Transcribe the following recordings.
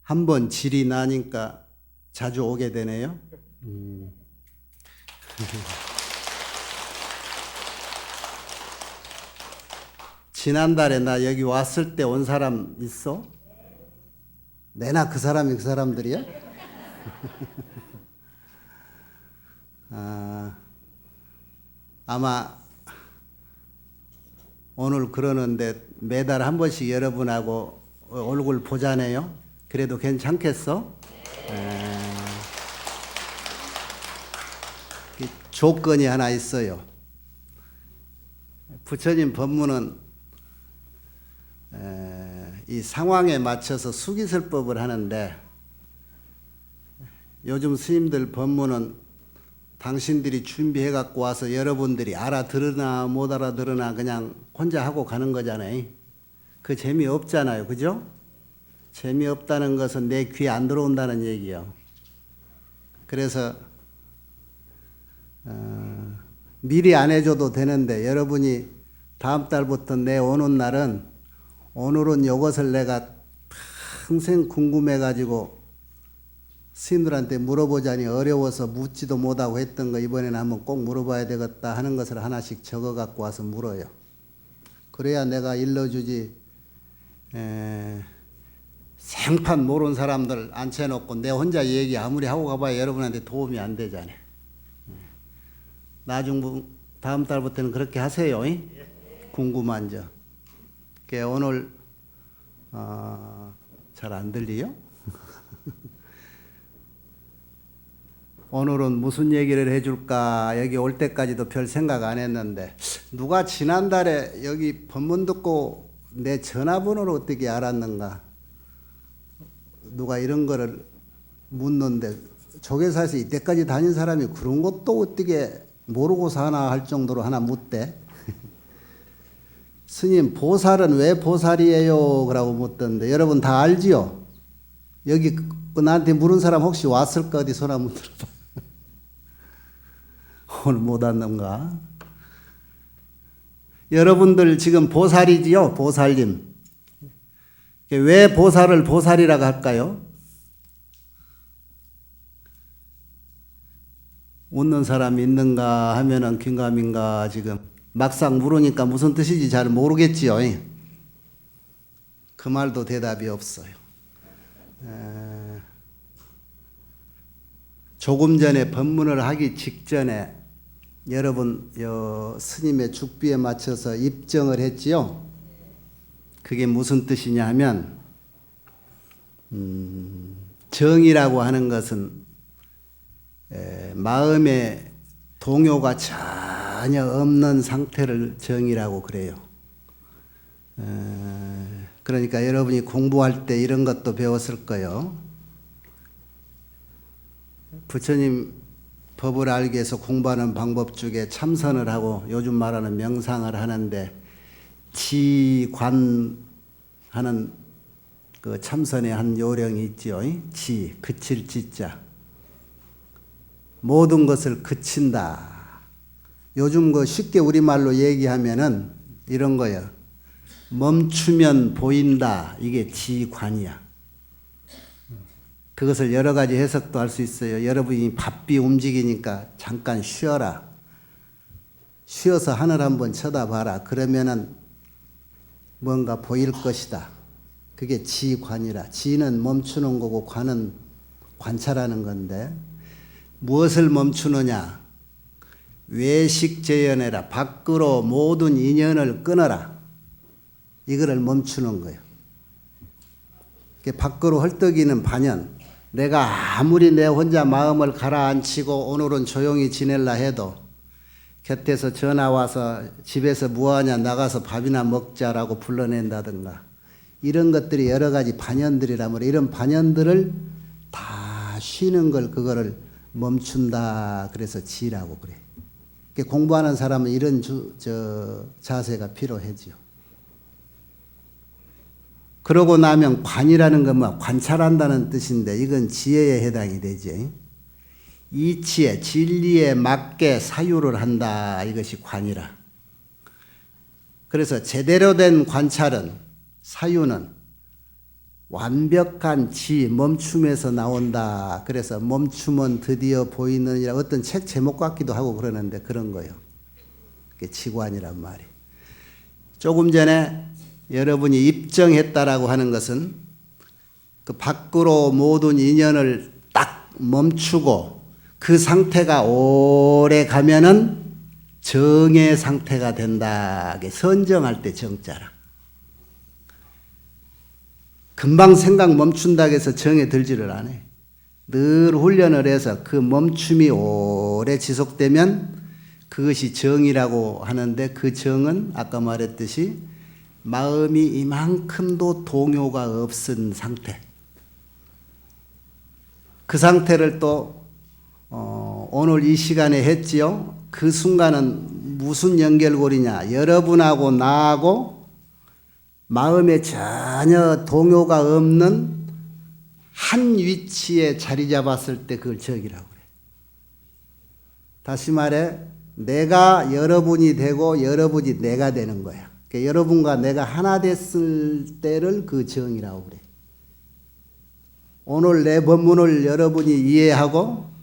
한 번 질이 나니까 자주 오게 되네요. 지난달에 나 여기 왔을 때 온 사람 있어? 내나 그 사람이 그 사람들이야? 아마 오늘 그러는데 매달 한 번씩 여러분하고 얼굴 보자네요. 그래도 괜찮겠어? 조건이 하나 있어요. 부처님 법문은 이 상황에 맞춰서 수기설법을 하는데 요즘 스님들 법문은 당신들이 준비해 갖고 와서 여러분들이 알아들으나 못 알아들으나 그냥 혼자 하고 가는 거잖아요. 그 재미없잖아요. 그죠? 재미없다는 것은 내 귀에 안 들어온다는 얘기예요. 그래서 미리 안 해줘도 되는데 여러분이 다음 달부터 내 오는 날은 오늘은 이것을 내가 평생 궁금해가지고 스님들한테 물어보자니 어려워서 묻지도 못하고 했던 거 이번에는 한번 꼭 물어봐야 되겠다 하는 것을 하나씩 적어 갖고 와서 물어요. 그래야 내가 일러주지. 생판 모르는 사람들 앉혀놓고 내 혼자 얘기 아무리 하고 가봐야 여러분한테 도움이 안 되잖아요. 나중 다음 달부터는 그렇게 하세요. 궁금한 점. 오늘 잘 안 들리요? 오늘은 무슨 얘기를 해줄까 여기 올 때까지도 별 생각 안 했는데 누가 지난달에 여기 법문 듣고 내 전화번호를 어떻게 알았는가 누가 이런 거를 묻는데 조계사에서 이때까지 다닌 사람이 그런 것도 어떻게 모르고 사나 할 정도로 하나 묻대. 스님 보살은 왜 보살이에요? 그러고 묻던데 여러분 다 알지요? 여기 나한테 물은 사람 혹시 왔을까? 어디 손 한번 들어봐. 오늘 못 왔는가? 여러분들 지금 보살이지요? 보살님. 왜 보살을 보살이라고 할까요? 웃는 사람이 있는가 하면은 긴가민가 지금 막상 물으니까 무슨 뜻인지 잘 모르겠지요. 그 말도 대답이 없어요. 조금 전에 법문을 하기 직전에 여러분 스님의 죽비에 맞춰서 입정을 했지요. 그게 무슨 뜻이냐 하면 정이라고 하는 것은 마음에 동요가 전혀 없는 상태를 정이라고 그래요. 그러니까 여러분이 공부할 때 이런 것도 배웠을 거예요. 부처님 법을 알기 위해서 공부하는 방법 중에 참선을 하고 요즘 말하는 명상을 하는데 지관하는 그 참선의 한 요령이 있지요. 지, 그칠 지자. 모든 것을 그친다. 요즘 그 쉽게 우리말로 얘기하면은 이런 거예요. 멈추면 보인다. 이게 지관이야. 그것을 여러 가지 해석도 할 수 있어요. 여러분이 바삐 움직이니까 잠깐 쉬어라. 쉬어서 하늘 한번 쳐다봐라. 그러면은 뭔가 보일 것이다. 그게 지관이라. 지는 멈추는 거고 관은 관찰하는 건데 무엇을 멈추느냐? 외식재연해라. 밖으로 모든 인연을 끊어라. 이거를 멈추는 거예요. 밖으로 헐떡이는 반연. 내가 아무리 내 혼자 마음을 가라앉히고 오늘은 조용히 지낼라 해도 곁에서 전화 와서 집에서 뭐하냐 나가서 밥이나 먹자라고 불러낸다든가 이런 것들이 여러 가지 반연들이라면 이런 반연들을 다 쉬는 걸 그거를 멈춘다. 그래서 지라고 그래. 공부하는 사람은 이런 자세가 필요하지요. 그러고 나면 관이라는 건 뭐 관찰한다는 뜻인데 이건 지혜에 해당이 되지. 이치에 진리에 맞게 사유를 한다. 이것이 관이라. 그래서 제대로 된 관찰은 사유는 완벽한 지, 멈춤에서 나온다. 그래서 멈춤은 드디어 보이느니라 어떤 책 제목 같기도 하고 그러는데 그런 거예요. 그게 지관이란 말이. 조금 전에 여러분이 입정했다라고 하는 것은 그 밖으로 모든 인연을 딱 멈추고 그 상태가 오래 가면은 정의 상태가 된다. 선정할 때 정자라. 금방 생각 멈춘다고 해서 정에 들지를 않아요. 늘 훈련을 해서 그 멈춤이 오래 지속되면 그것이 정이라고 하는데 그 정은 아까 말했듯이 마음이 이만큼도 동요가 없은 상태. 그 상태를 또 오늘 이 시간에 했지요. 그 순간은 무슨 연결고리냐. 여러분하고 나하고 마음에 전혀 동요가 없는 한 위치에 자리 잡았을 때 그걸 정이라고 그래요. 다시 말해 내가 여러분이 되고 여러분이 내가 되는 거야. 그러니까 여러분과 내가 하나 됐을 때를 그 정이라고 그래. 오늘 내 법문을 여러분이 이해하고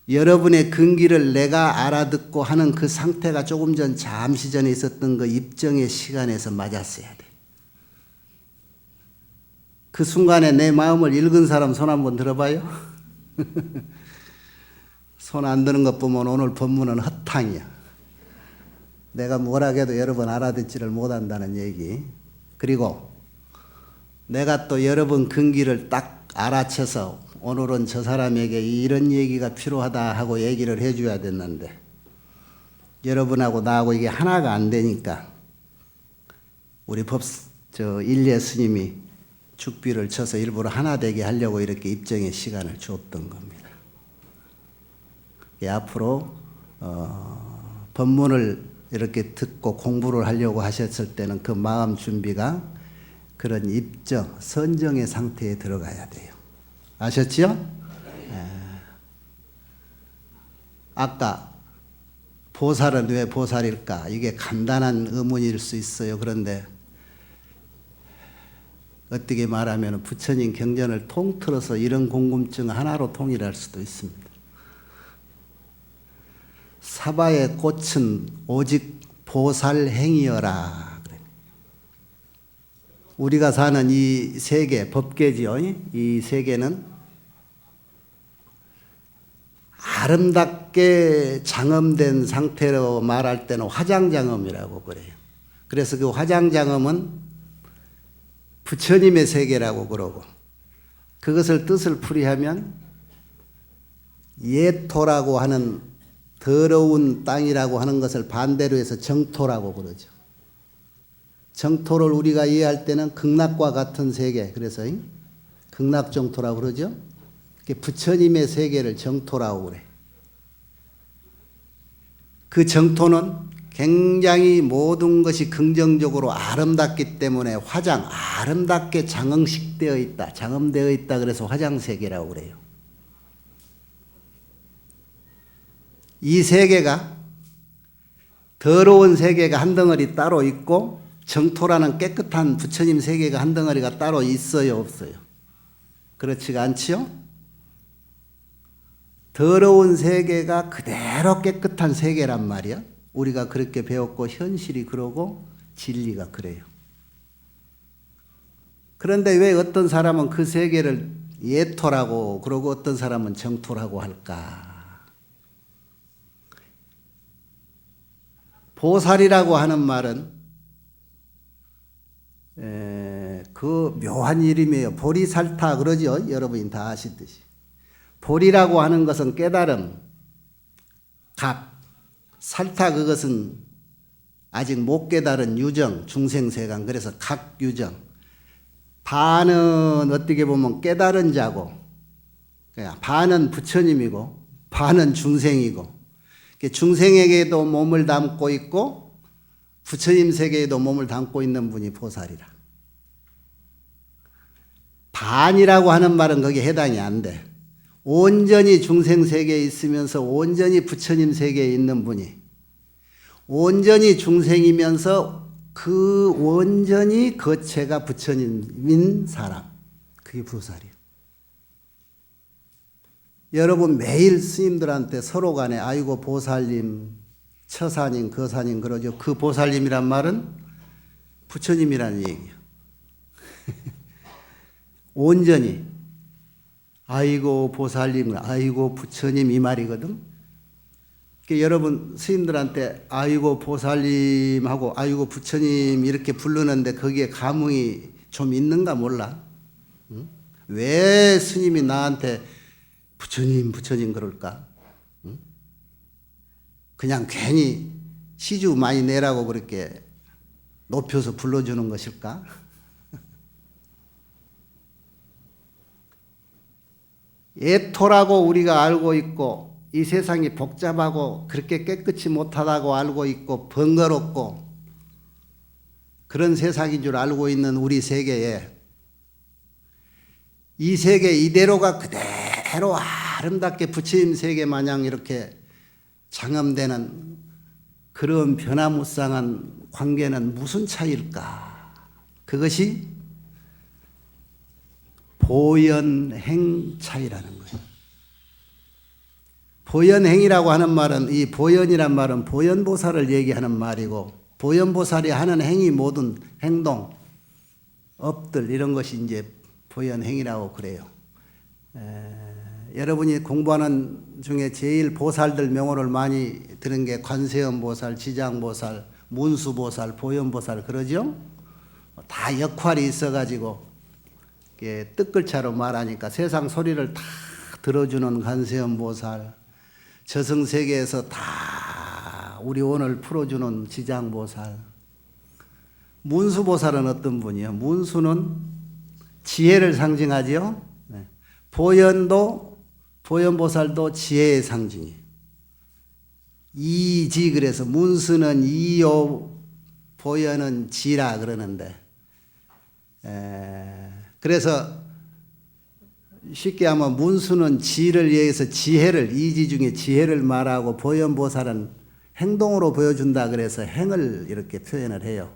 여러분의 근기를 내가 알아듣고 하는 그 상태가 조금 전 잠시 전에 있었던 그 입정의 시간에서 맞았어야 돼. 그 순간에 내 마음을 읽은 사람 손 한번 들어봐요. 손 안 드는 것 보면 오늘 법문은 헛탕이야. 내가 뭐라 해도 여러분 알아듣지를 못한다는 얘기. 그리고 내가 또 여러분 근기를 딱 알아채서 오늘은 저 사람에게 이런 얘기가 필요하다 하고 얘기를 해줘야 됐는데 여러분하고 나하고 이게 하나가 안 되니까 우리 일례 스님이 죽비를 쳐서 일부러 하나 되게 하려고 이렇게 입정의 시간을 줬던 겁니다. 앞으로 법문을 이렇게 듣고 공부를 하려고 하셨을 때는 그 마음 준비가 그런 입정, 선정의 상태에 들어가야 돼요. 아셨지요? 아까 보살은 왜 보살일까? 이게 간단한 의문일 수 있어요. 그런데 어떻게 말하면 부처님 경전을 통틀어서 이런 궁금증 하나로 통일할 수도 있습니다. 사바의 꽃은 오직 보살 행위여라. 우리가 사는 이 세계, 법계지요. 이 세계는 아름답게 장엄된 상태로 말할 때는 화장장엄이라고 그래요. 그래서 그 화장장엄은 부처님의 세계라고 그러고 그것을 뜻을 풀이하면 예토라고 하는 더러운 땅이라고 하는 것을 반대로 해서 정토라고 그러죠. 정토를 우리가 이해할 때는 극락과 같은 세계, 그래서 극락정토라고 그러죠. 부처님의 세계를 정토라고 그래. 그 정토는 굉장히 모든 것이 긍정적으로 아름답기 때문에 아름답게 장엄식되어 있다. 장엄되어 있다. 그래서 화장세계라고 그래요. 이 세계가 더러운 세계가 한 덩어리 따로 있고 정토라는 깨끗한 부처님 세계가 한 덩어리가 따로 있어요, 없어요? 그렇지가 않지요? 더러운 세계가 그대로 깨끗한 세계란 말이야. 우리가 그렇게 배웠고 현실이 그러고 진리가 그래요. 그런데 왜 어떤 사람은 그 세계를 예토라고 그러고 어떤 사람은 정토라고 할까? 보살이라고 하는 말은 그 묘한 이름이에요. 보리살타 그러죠. 여러분이 다 아시듯이. 보리라고 하는 것은 깨달음, 각, 살타 그것은 아직 못 깨달은 유정, 중생세간. 그래서 각 유정. 반은 어떻게 보면 깨달은 자고, 반은 부처님이고, 반은 중생이고, 중생에게도 몸을 담고 있고, 부처님 세계에도 몸을 담고 있는 분이 보살이라. 반이라고 하는 말은 거기에 해당이 안 돼. 온전히 중생 세계에 있으면서 온전히 부처님 세계에 있는 분이 온전히 중생이면서 그 온전히 거체가 부처님인 사람, 그게 보살이에요. 여러분 매일 스님들한테 서로 간에 아이고 보살님, 처사님, 거사님 그러죠. 그 보살님이란 말은 부처님이라는 얘기예요. 온전히 아이고 보살님, 아이고 부처님 이 말이거든. 그러니까 여러분 스님들한테 아이고 보살님하고 아이고 부처님 이렇게 부르는데 거기에 감흥이 좀 있는가 몰라. 응? 왜 스님이 나한테 부처님 부처님 그럴까? 응? 그냥 괜히 시주 많이 내라고 그렇게 높여서 불러주는 것일까? 예토라고 우리가 알고 있고 이 세상이 복잡하고 그렇게 깨끗이 못하다고 알고 있고 번거롭고 그런 세상인 줄 알고 있는 우리 세계에 이 세계 이대로가 그대로 아름답게 부처님 세계 마냥 이렇게 장엄되는 그런 변화무쌍한 관계는 무슨 차이일까? 그것이 보연행 차이라는 거예요. 보연행이라고 하는 말은 이 보연이란 말은 보연보살을 얘기하는 말이고 보연보살이 하는 행위 모든 행동, 업들 이런 것이 이제 보연행이라고 그래요. 여러분이 공부하는 중에 제일 보살들 명호를 많이 들은 게 관세음보살, 지장보살, 문수보살, 보연보살 그러죠? 다 역할이 있어가지고 뜻글자로 말하니까 세상 소리를 다 들어주는 관세음보살, 저승세계에서 다 우리 오늘 풀어주는 지장보살, 문수보살은 어떤 분이요? 문수는 지혜를 상징하지요. 보연보살도 지혜의 상징이에요. 이지 그래서 문수는 이요, 보연은 지라 그러는데 그래서 쉽게 하면 문수는 지를 위해서 지혜를 이지 중에 지혜를 말하고 보연보살은 행동으로 보여준다 그래서 행을 이렇게 표현을 해요.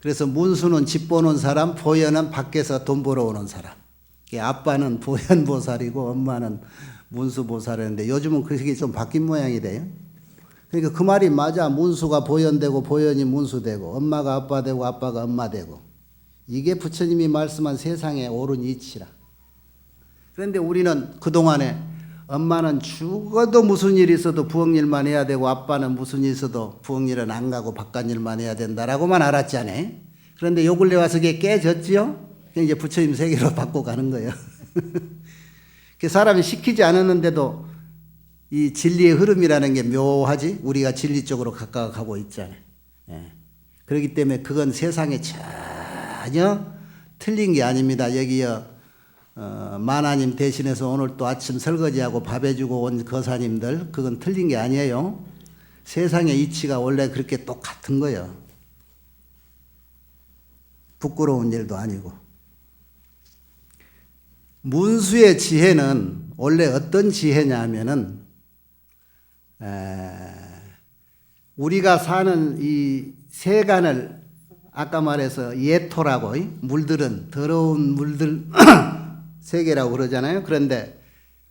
그래서 문수는 집 보는 사람, 보연은 밖에서 돈 벌어 오는 사람. 아빠는 보연보살이고 엄마는 문수보살이었는데 요즘은 그게 좀 바뀐 모양이 돼요. 그러니까 그 말이 맞아. 문수가 보연되고 보연이 문수되고 엄마가 아빠 되고 아빠가 엄마 되고 이게 부처님이 말씀한 세상의 옳은 이치라. 그런데 우리는 그동안에 엄마는 죽어도 무슨 일이 있어도 부엌일만 해야 되고 아빠는 무슨 일이 있어도 부엌일은 안 가고 바깥일만 해야 된다라고만 알았잖아요. 그런데 요 근래 와서 그게 깨졌지요. 이제 부처님 세계로 바꿔가는 거예요. 그 사람이 시키지 않았는데도 이 진리의 흐름이라는 게 묘하지. 우리가 진리 쪽으로 가까워가고 있잖아요. 예. 그렇기 때문에 그건 세상에 전혀 틀린 게 아닙니다. 여기요 만화님 대신해서 오늘 또 아침 설거지하고 밥 해주고 온 거사님들 그건 틀린 게 아니에요. 세상의 이치가 원래 그렇게 똑같은 거예요. 부끄러운 일도 아니고. 문수의 지혜는 원래 어떤 지혜냐 하면은 우리가 사는 이 세간을 아까 말해서 예토라고 물들은 더러운 물들 세계라고 그러잖아요. 그런데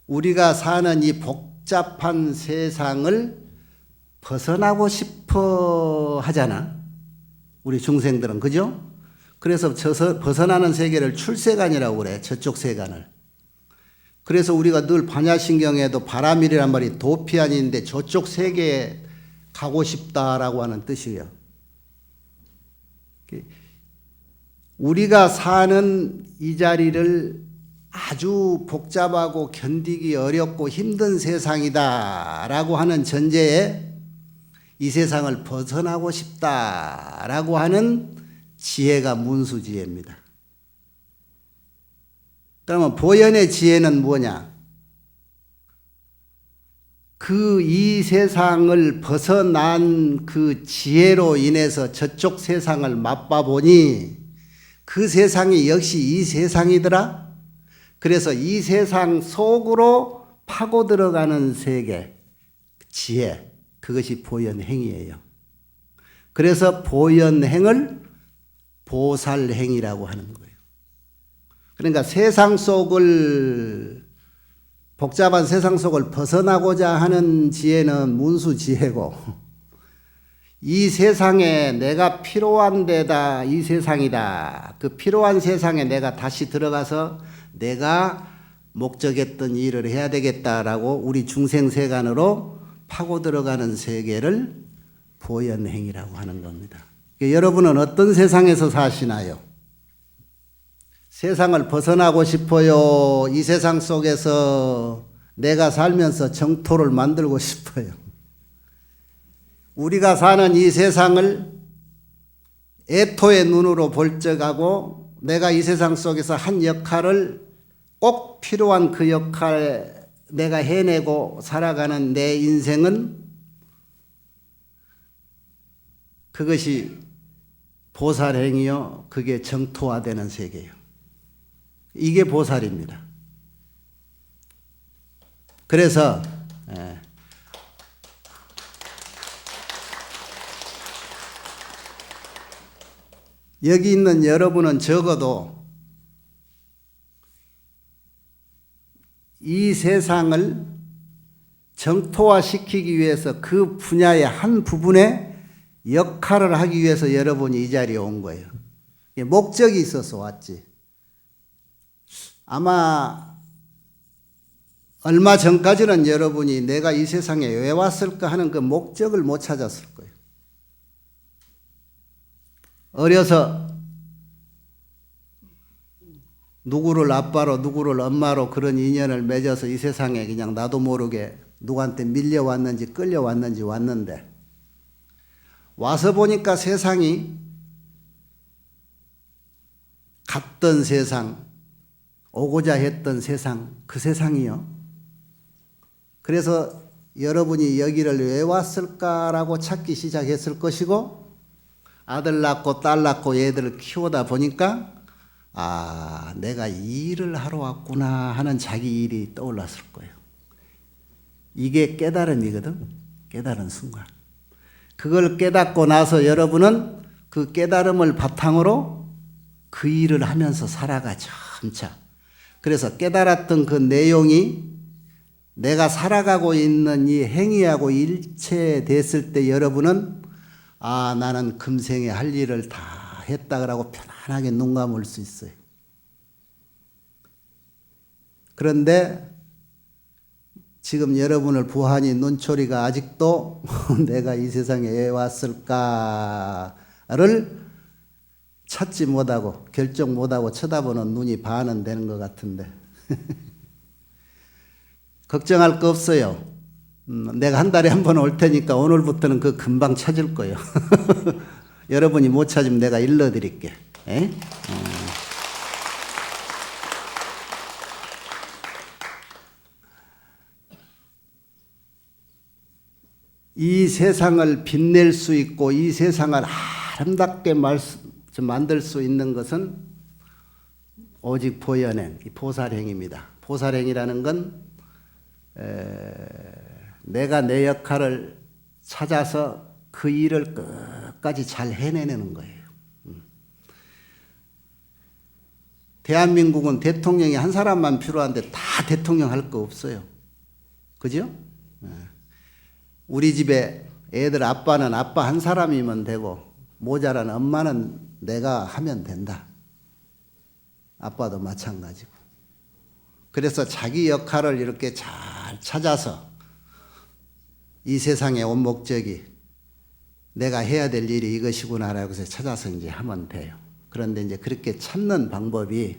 우리가 사는 이 복잡한 세상을 벗어나고 싶어 하잖아. 우리 중생들은 그죠? 그래서 벗어나는 세계를 출세간이라고 그래. 저쪽 세간을. 그래서 우리가 늘 반야신경에도 바라밀이란 말이 도피안인데 저쪽 세계에 가고 싶다라고 하는 뜻이에요. 우리가 사는 이 자리를 아주 복잡하고 견디기 어렵고 힘든 세상이다라고 하는 전제에 이 세상을 벗어나고 싶다라고 하는 지혜가 문수지혜입니다. 그러면 보연의 지혜는 뭐냐? 그 이 세상을 벗어난 그 지혜로 인해서 저쪽 세상을 맛봐보니 그 세상이 역시 이 세상이더라. 그래서 이 세상 속으로 파고 들어가는 세계, 지혜, 그것이 보연행위예요. 그래서 보현행을 보살행이라고 하는 거예요. 그러니까 세상 속을 복잡한 세상 속을 벗어나고자 하는 지혜는 문수지혜고 이 세상에 내가 필요한 데다 이 세상이다. 그 필요한 세상에 내가 다시 들어가서 내가 목적했던 일을 해야 되겠다라고 우리 중생세간으로 파고 들어가는 세계를 보현행이라고 하는 겁니다. 그러니까 여러분은 어떤 세상에서 사시나요? 세상을 벗어나고 싶어요? 이 세상 속에서 내가 살면서 정토를 만들고 싶어요? 우리가 사는 이 세상을 애토의 눈으로 볼 적하고 내가 이 세상 속에서 한 역할을 꼭 필요한 그 역할에 내가 해내고 살아가는 내 인생은 그것이 보살행이요. 그게 정토화되는 세계예요. 이게 보살입니다. 그래서 여기 있는 여러분은 적어도 이 세상을 정토화시키기 위해서 그 분야의 한 부분에 역할을 하기 위해서 여러분이 이 자리에 온 거예요. 목적이 있어서 왔지. 아마 얼마 전까지는 여러분이 내가 이 세상에 왜 왔을까 하는 그 목적을 못 찾았을 거예요. 어려서 누구를 아빠로 누구를 엄마로 그런 인연을 맺어서 이 세상에 그냥 나도 모르게 누구한테 밀려왔는지 끌려왔는지 왔는데 와서 보니까 세상이 갔던 세상, 오고자 했던 세상, 그 세상이요. 그래서 여러분이 여기를 왜 왔을까라고 찾기 시작했을 것이고 아들 낳고 딸 낳고 얘들을 키우다 보니까 아, 내가 이 일을 하러 왔구나 하는 자기 일이 떠올랐을 거예요. 이게 깨달음이거든. 깨달은 순간. 그걸 깨닫고 나서 여러분은 그 깨달음을 바탕으로 그 일을 하면서 살아가 점차. 그래서 깨달았던 그 내용이 내가 살아가고 있는 이 행위하고 일체됐을 때 여러분은 아, 나는 금생에 할 일을 다 했다고 편안하게 눈 감을 수 있어요. 그런데 지금 여러분을 부하니 눈초리가 아직도 내가 이 세상에 왜 왔을까를 찾지 못하고 결정 못하고 쳐다보는 눈이 반은 되는 것 같은데 걱정할 거 없어요. 내가 한 달에 한 번 올 테니까 오늘부터는 그 금방 찾을 거예요. 여러분이 못 찾으면 내가 일러드릴게. 이 세상을 빛낼 수 있고 이 세상을 아름답게 만들 수 있는 것은 오직 보현행, 보살행입니다. 보살행이라는 건 내가 내 역할을 찾아서 그 일을 끝까지 잘 해내는 거예요. 대한민국은 대통령이 한 사람만 필요한데 다 대통령 할 거 없어요. 그죠? 우리 집에 애들 아빠는 아빠 한 사람이면 되고 모자란 엄마는 내가 하면 된다. 아빠도 마찬가지고. 그래서 자기 역할을 이렇게 잘 찾아서 이 세상에 온 목적이 내가 해야 될 일이 이것이구나라고 해서 찾아서 이제 하면 돼요. 그런데 이제 그렇게 찾는 방법이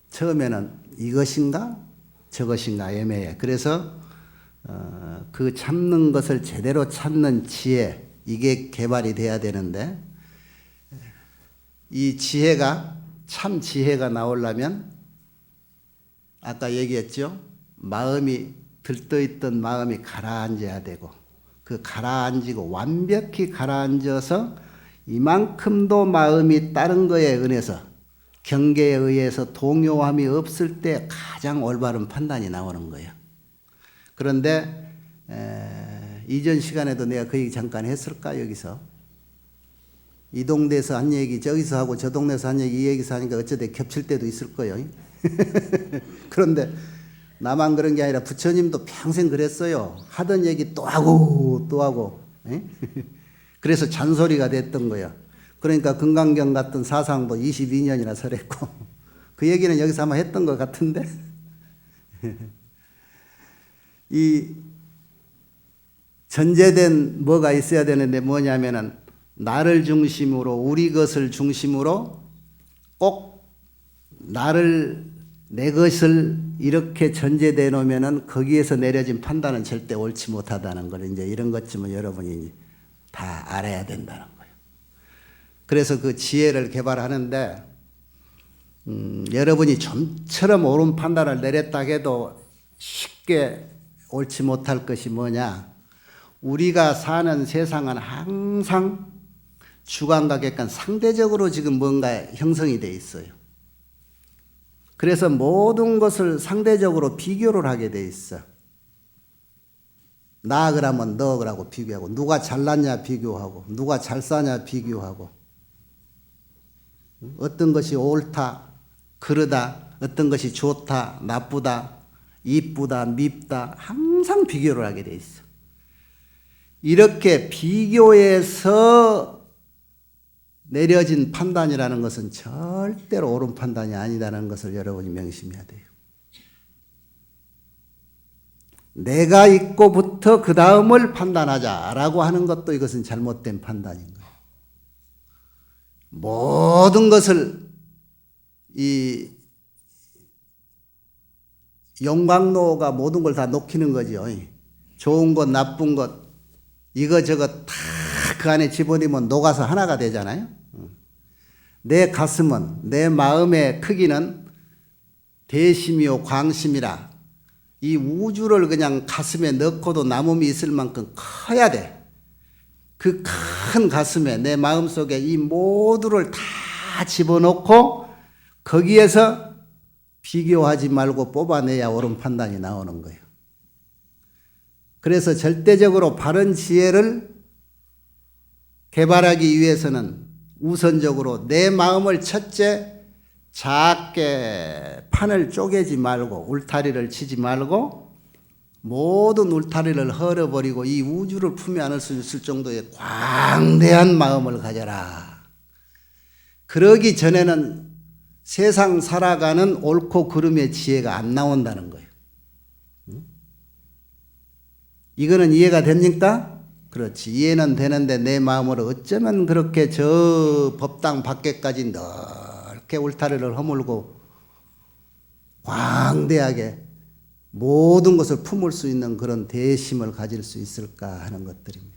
처음에는 이것인가 저것인가 애매해. 그래서 그 찾는 것을 제대로 찾는 지혜, 이게 개발이 돼야 되는데 이 지혜가 참 지혜가 나오려면 아까 얘기했죠. 마음이 들떠있던 마음이 가라앉아야 되고 그 가라앉고 완벽히 가라앉아서 이만큼도 마음이 다른 거에 은해서 경계에 의해서 동요함이 없을 때 가장 올바른 판단이 나오는 거예요. 그런데 이전 시간에도 내가 그 얘기 잠깐 했을까 여기서. 이 동네에서 한 얘기 저기서 하고 저 동네에서 한 얘기 이 얘기서 하니까 어쩌다 겹칠 때도 있을 거예요. 그런데 나만 그런 게 아니라 부처님도 평생 그랬어요. 하던 얘기 또 하고 또 하고. 그래서 잔소리가 됐던 거야. 그러니까 금강경 같은 사상도 22년이나 설했고 그 얘기는 여기서 아마 했던 것 같은데 이 전제된 뭐가 있어야 되는데 뭐냐면은 나를 중심으로 우리 것을 중심으로 꼭 나를 내 것을 이렇게 전제돼 놓으면은 거기에서 내려진 판단은 절대 옳지 못하다는 걸 이제 이런 것쯤은 여러분이 다 알아야 된다는 거예요. 그래서 그 지혜를 개발하는데 여러분이 좀처럼 옳은 판단을 내렸다 해도 쉽게 옳지 못할 것이 뭐냐? 우리가 사는 세상은 항상 주관과 객관 상대적으로 지금 뭔가 형성이 돼 있어요. 그래서 모든 것을 상대적으로 비교를 하게 돼 있어. 나 그러면 너 그러고 비교하고 누가 잘났냐 비교하고 누가 잘 사냐 비교하고 어떤 것이 옳다 그르다 어떤 것이 좋다 나쁘다 이쁘다 밉다 항상 비교를 하게 돼 있어. 이렇게 비교해서 내려진 판단이라는 것은 절대로 옳은 판단이 아니다는 것을 여러분이 명심해야 돼요. 내가 있고부터 그 다음을 판단하자라고 하는 것도 이것은 잘못된 판단인 거예요. 모든 것을 이 용광로가 모든 걸 다 녹이는 거죠. 좋은 것 나쁜 것 이거저거 다 그 안에 집어넣으면 녹아서 하나가 되잖아요. 내 가슴은 내 마음의 크기는 대심이요 광심이라 이 우주를 그냥 가슴에 넣고도 남음이 있을 만큼 커야 돼. 그 큰 가슴에 내 마음속에 이 모두를 다 집어넣고 거기에서 비교하지 말고 뽑아내야 옳은 판단이 나오는 거예요. 그래서 절대적으로 바른 지혜를 개발하기 위해서는 우선적으로 내 마음을 첫째 작게 판을 쪼개지 말고 울타리를 치지 말고 모든 울타리를 헐어버리고 이 우주를 품에 안을 수 있을 정도의 광대한 마음을 가져라. 그러기 전에는 세상 살아가는 옳고 그름의 지혜가 안 나온다는 거예요. 이거는 이해가 됩니까? 그렇지. 이해는 되는데 내 마음으로 어쩌면 그렇게 저 법당 밖에까지 넓게 울타리를 허물고 광대하게 모든 것을 품을 수 있는 그런 대심을 가질 수 있을까 하는 것들입니다.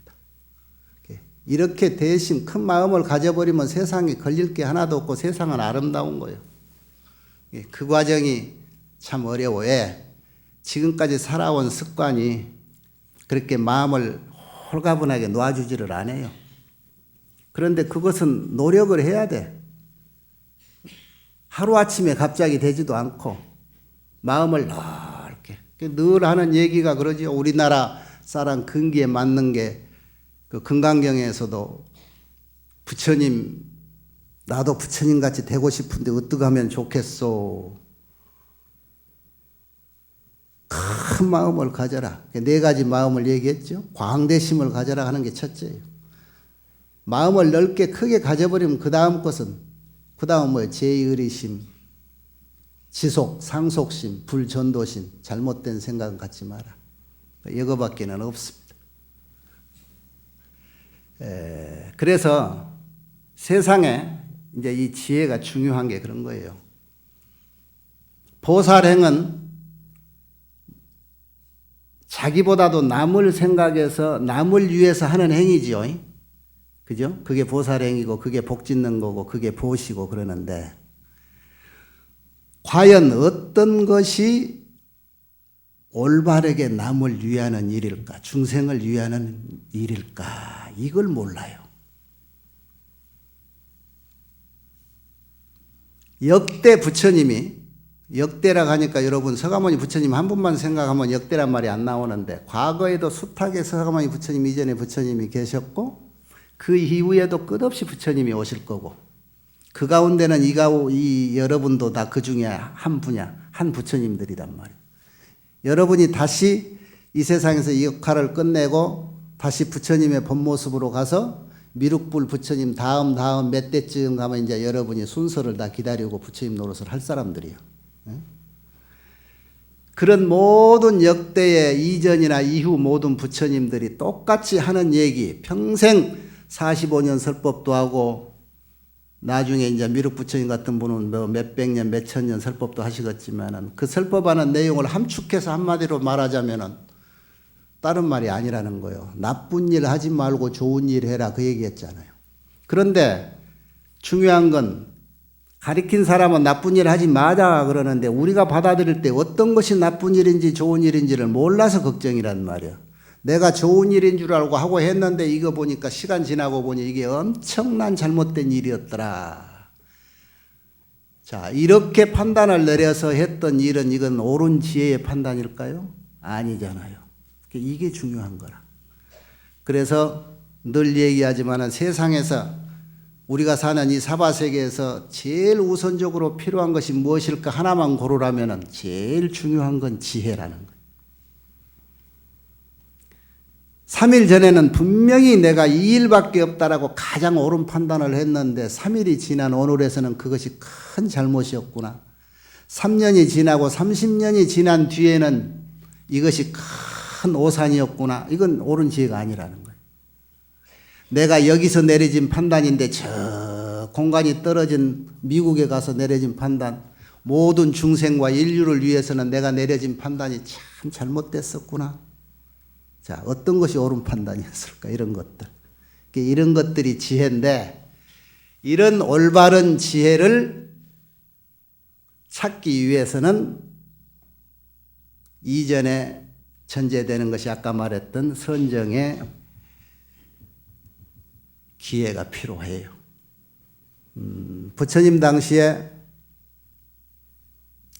이렇게 대심, 큰 마음을 가져버리면 세상에 걸릴 게 하나도 없고 세상은 아름다운 거예요. 그 과정이 참 어려워요. 지금까지 살아온 습관이 그렇게 마음을 홀가분하게 놔주지를 않아요. 그런데 그것은 노력을 해야 돼. 하루아침에 갑자기 되지도 않고 마음을 넓게 늘 하는 얘기가 그러죠. 우리나라 사람 근기에 맞는 게 그 금강경에서도 부처님 나도 부처님 같이 되고 싶은데 어떻게 하면 좋겠소. 큰 마음을 가져라. 네 가지 마음을 얘기했죠. 광대심을 가져라 하는 게 첫째예요. 마음을 넓게 크게 가져버리면 그 다음 것은 그 다음 뭐예요? 제의의리심, 지속, 상속심, 불전도심, 잘못된 생각은 갖지 마라. 이거밖에는 없습니다. 그래서 세상에 이제 이 지혜가 중요한 게 그런 거예요. 보살행은 자기보다도 남을 생각해서 남을 위해서 하는 행위지요. 그죠? 그게 보살행위고 그게 복 짓는 거고 그게 보시고 그러는데 과연 어떤 것이 올바르게 남을 위하는 일일까? 중생을 위하는 일일까? 이걸 몰라요. 역대 부처님이 역대라 하니까 여러분 서가모니 부처님 한 분만 생각하면 역대란 말이 안 나오는데 과거에도 숱하게 서가모니 부처님 이전에 부처님이 계셨고 그 이후에도 끝없이 부처님이 오실 거고 그 가운데는 이 여러분도 다 그 중에 한 분야 한 부처님들이란 말이에요. 여러분이 다시 이 세상에서 이 역할을 끝내고 다시 부처님의 본 모습으로 가서 미륵불 부처님 다음 몇 대쯤 가면 이제 여러분이 순서를 다 기다리고 부처님 노릇을 할 사람들이에요. 그런 모든 역대의 이전이나 이후 모든 부처님들이 똑같이 하는 얘기, 평생 45년 설법도 하고 나중에 이제 미륵 부처님 같은 분은 뭐 몇백 년, 몇천 년 설법도 하시겠지만은 그 설법하는 내용을 함축해서 한마디로 말하자면은 다른 말이 아니라는 거예요. 나쁜 일 하지 말고 좋은 일 해라 그 얘기했잖아요. 그런데 중요한 건 가리킨 사람은 나쁜 일 하지 마자 그러는데 우리가 받아들일 때 어떤 것이 나쁜 일인지 좋은 일인지를 몰라서 걱정이란 말이야. 내가 좋은 일인 줄 알고 하고 했는데 이거 보니까 시간 지나고 보니 이게 엄청난 잘못된 일이었더라. 자, 이렇게 판단을 내려서 했던 일은 이건 옳은 지혜의 판단일까요? 아니잖아요. 이게 중요한 거라. 그래서 늘 얘기하지만은 세상에서 우리가 사는 이 사바세계에서 제일 우선적으로 필요한 것이 무엇일까 하나만 고르라면은 제일 중요한 건 지혜라는 거예요. 3일 전에는 분명히 내가 이 일밖에 없다라고 가장 옳은 판단을 했는데 3일이 지난 오늘에서는 그것이 큰 잘못이었구나. 3년이 지나고 30년이 지난 뒤에는 이것이 큰 오산이었구나. 이건 옳은 지혜가 아니라는 거예요. 내가 여기서 내려진 판단인데 저 공간이 떨어진 미국에 가서 내려진 판단, 모든 중생과 인류를 위해서는 내가 내려진 판단이 참 잘못됐었구나. 자, 어떤 것이 옳은 판단이었을까? 이런 것들. 이런 것들이 지혜인데 이런 올바른 지혜를 찾기 위해서는 이전에 전제되는 것이 아까 말했던 선정의 기회가 필요해요. 부처님 당시에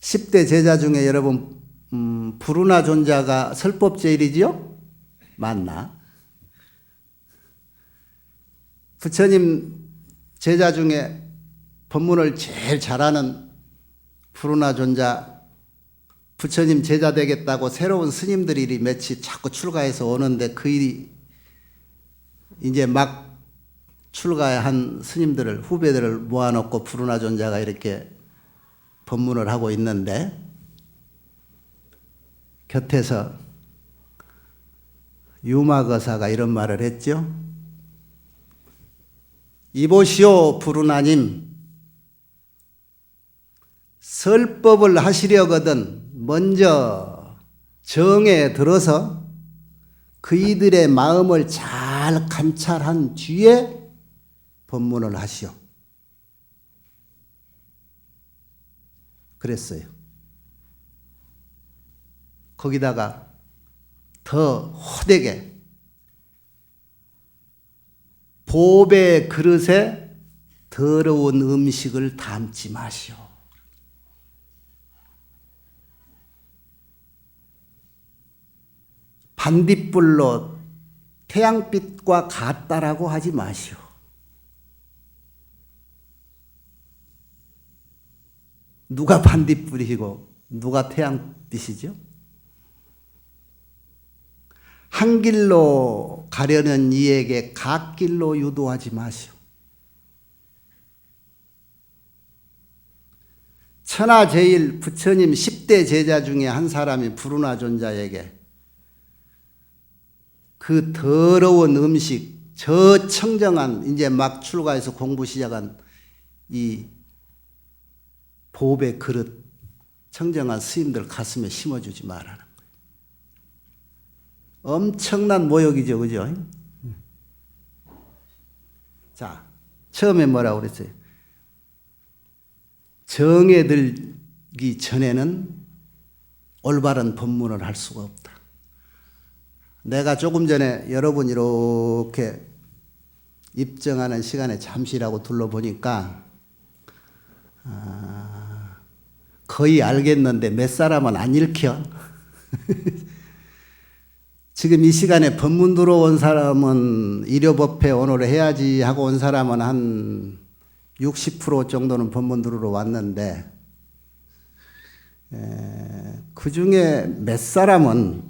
10대 제자 중에 여러분 부르나 존자가 설법제일이지요? 맞나? 부처님 제자 중에 법문을 제일 잘하는 부르나 존자 부처님 제자 되겠다고 새로운 스님들이 며칠 자꾸 출가해서 오는데 그 일이 이제 막 출가한 스님들을 후배들을 모아놓고 부르나 존자가 이렇게 법문을 하고 있는데 곁에서 유마거사가 이런 말을 했죠. 이보시오 부르나님, 설법을 하시려거든 먼저 정에 들어서 그이들의 마음을 잘 관찰한 뒤에 법문을 하시오. 그랬어요. 거기다가 더 호되게 보배 그릇에 더러운 음식을 담지 마시오. 반딧불로 태양빛과 같다라고 하지 마시오. 누가 반딧불이고 누가 태양빛이죠? 한 길로 가려는 이에게 갓길로 유도하지 마시오. 천하제일 부처님 10대 제자 중에 한 사람이 부르나 존자에게 그 더러운 음식, 저 청정한 이제 막 출가해서 공부 시작한 이 보배 그릇 청정한 스님들 가슴에 심어주지 말라는 거예요. 엄청난 모욕이죠, 그죠? 자, 처음에 뭐라고 그랬어요? 정에 들기 전에는 올바른 법문을 할 수가 없다. 내가 조금 전에 여러분 이렇게 입정하는 시간에 잠시라고 둘러보니까 거의 알겠는데 몇 사람은 안 읽혀. 지금 이 시간에 법문 들어온 사람은 일요법회 오늘 해야지 하고 온 사람은 한 60% 정도는 법문 들으러 왔는데 그 중에 몇 사람은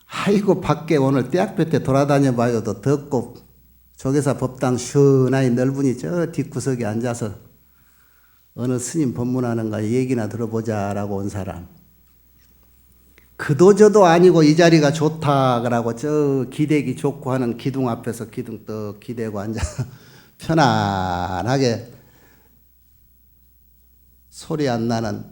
아이고 밖에 오늘 대학교 때 돌아다녀 봐요도 덥고 조계사 법당 시원하니 넓으니 저 뒷구석에 앉아서 어느 스님 법문하는가 얘기나 들어보자라고 온 사람. 그도저도 아니고 이 자리가 좋다라고 저 기대기 좋고 하는 기둥 앞에서 기둥 떡 기대고 앉아 편안하게 소리 안 나는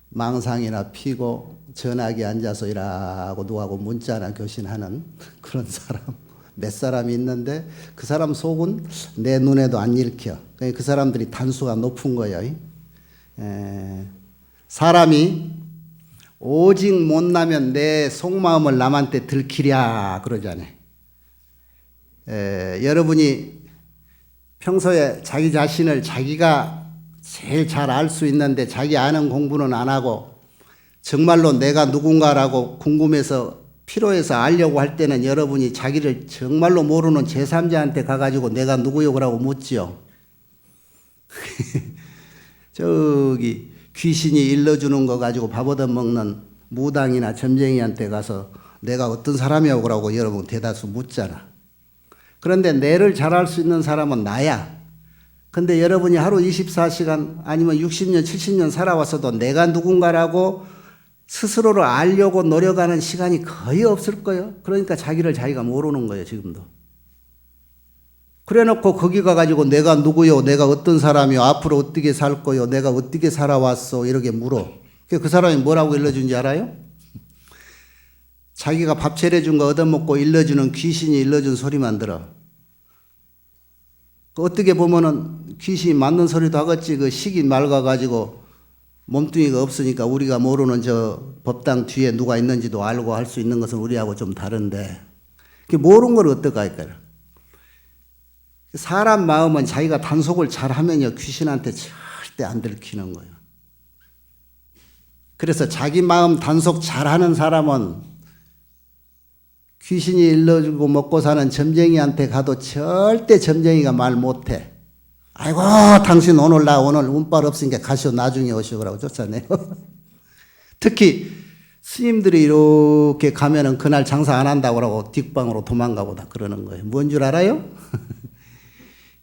망상이나 피고 전화기에 앉아서 일하고 누구하고 문자나 교신하는 그런 사람 몇 사람이 있는데 그 사람 속은 내 눈에도 안 읽혀. 그 사람들이 단수가 높은 거예요. 사람이 오직 못나면 내 속마음을 남한테 들키랴 그러잖아요. 여러분이 평소에 자기 자신을 자기가 제일 잘 알 수 있는데 자기 아는 공부는 안 하고 정말로 내가 누군가라고 궁금해서 필요해서 알려고 할 때는 여러분이 자기를 정말로 모르는 제3자한테 가가지고 내가 누구요? 라고 묻지요. 저기 귀신이 일러주는 거 가지고 밥 얻어먹는 무당이나 점쟁이한테 가서 내가 어떤 사람이라고 그러고 여러분 대다수 묻잖아. 그런데 내를 잘 알 수 있는 사람은 나야. 근데 여러분이 하루 24시간 아니면 60년, 70년 살아왔어도 내가 누군가라고 스스로를 알려고 노력하는 시간이 거의 없을 거예요. 그러니까 자기를 자기가 모르는 거예요, 지금도. 그래 놓고 거기 가가지고 내가 누구요? 내가 어떤 사람이요? 앞으로 어떻게 살 거요? 내가 어떻게 살아왔어? 이렇게 물어. 그 사람이 뭐라고 일러준지 알아요? 자기가 밥 차려준 거 얻어먹고 일러주는 귀신이 일러준 소리만 들어. 어떻게 보면은 귀신이 맞는 소리도 하겠지. 그 식이 맑아가지고 몸뚱이가 없으니까 우리가 모르는 저 법당 뒤에 누가 있는지도 알고 할 수 있는 것은 우리하고 좀 다른데 모르는 걸 어떡 할까요? 사람 마음은 자기가 단속을 잘하면요 귀신한테 절대 안 들키는 거예요. 그래서 자기 마음 단속 잘하는 사람은 귀신이 일러주고 먹고 사는 점쟁이한테 가도 절대 점쟁이가 말 못해. 아이고 당신 오늘 운빨 없으니까 가시오 나중에 오시오 라고 쫓아내요. 특히 스님들이 이렇게 가면은 그날 장사 안 한다고 하고 뒷방으로 도망가고 다 그러는 거예요. 뭔 줄 알아요?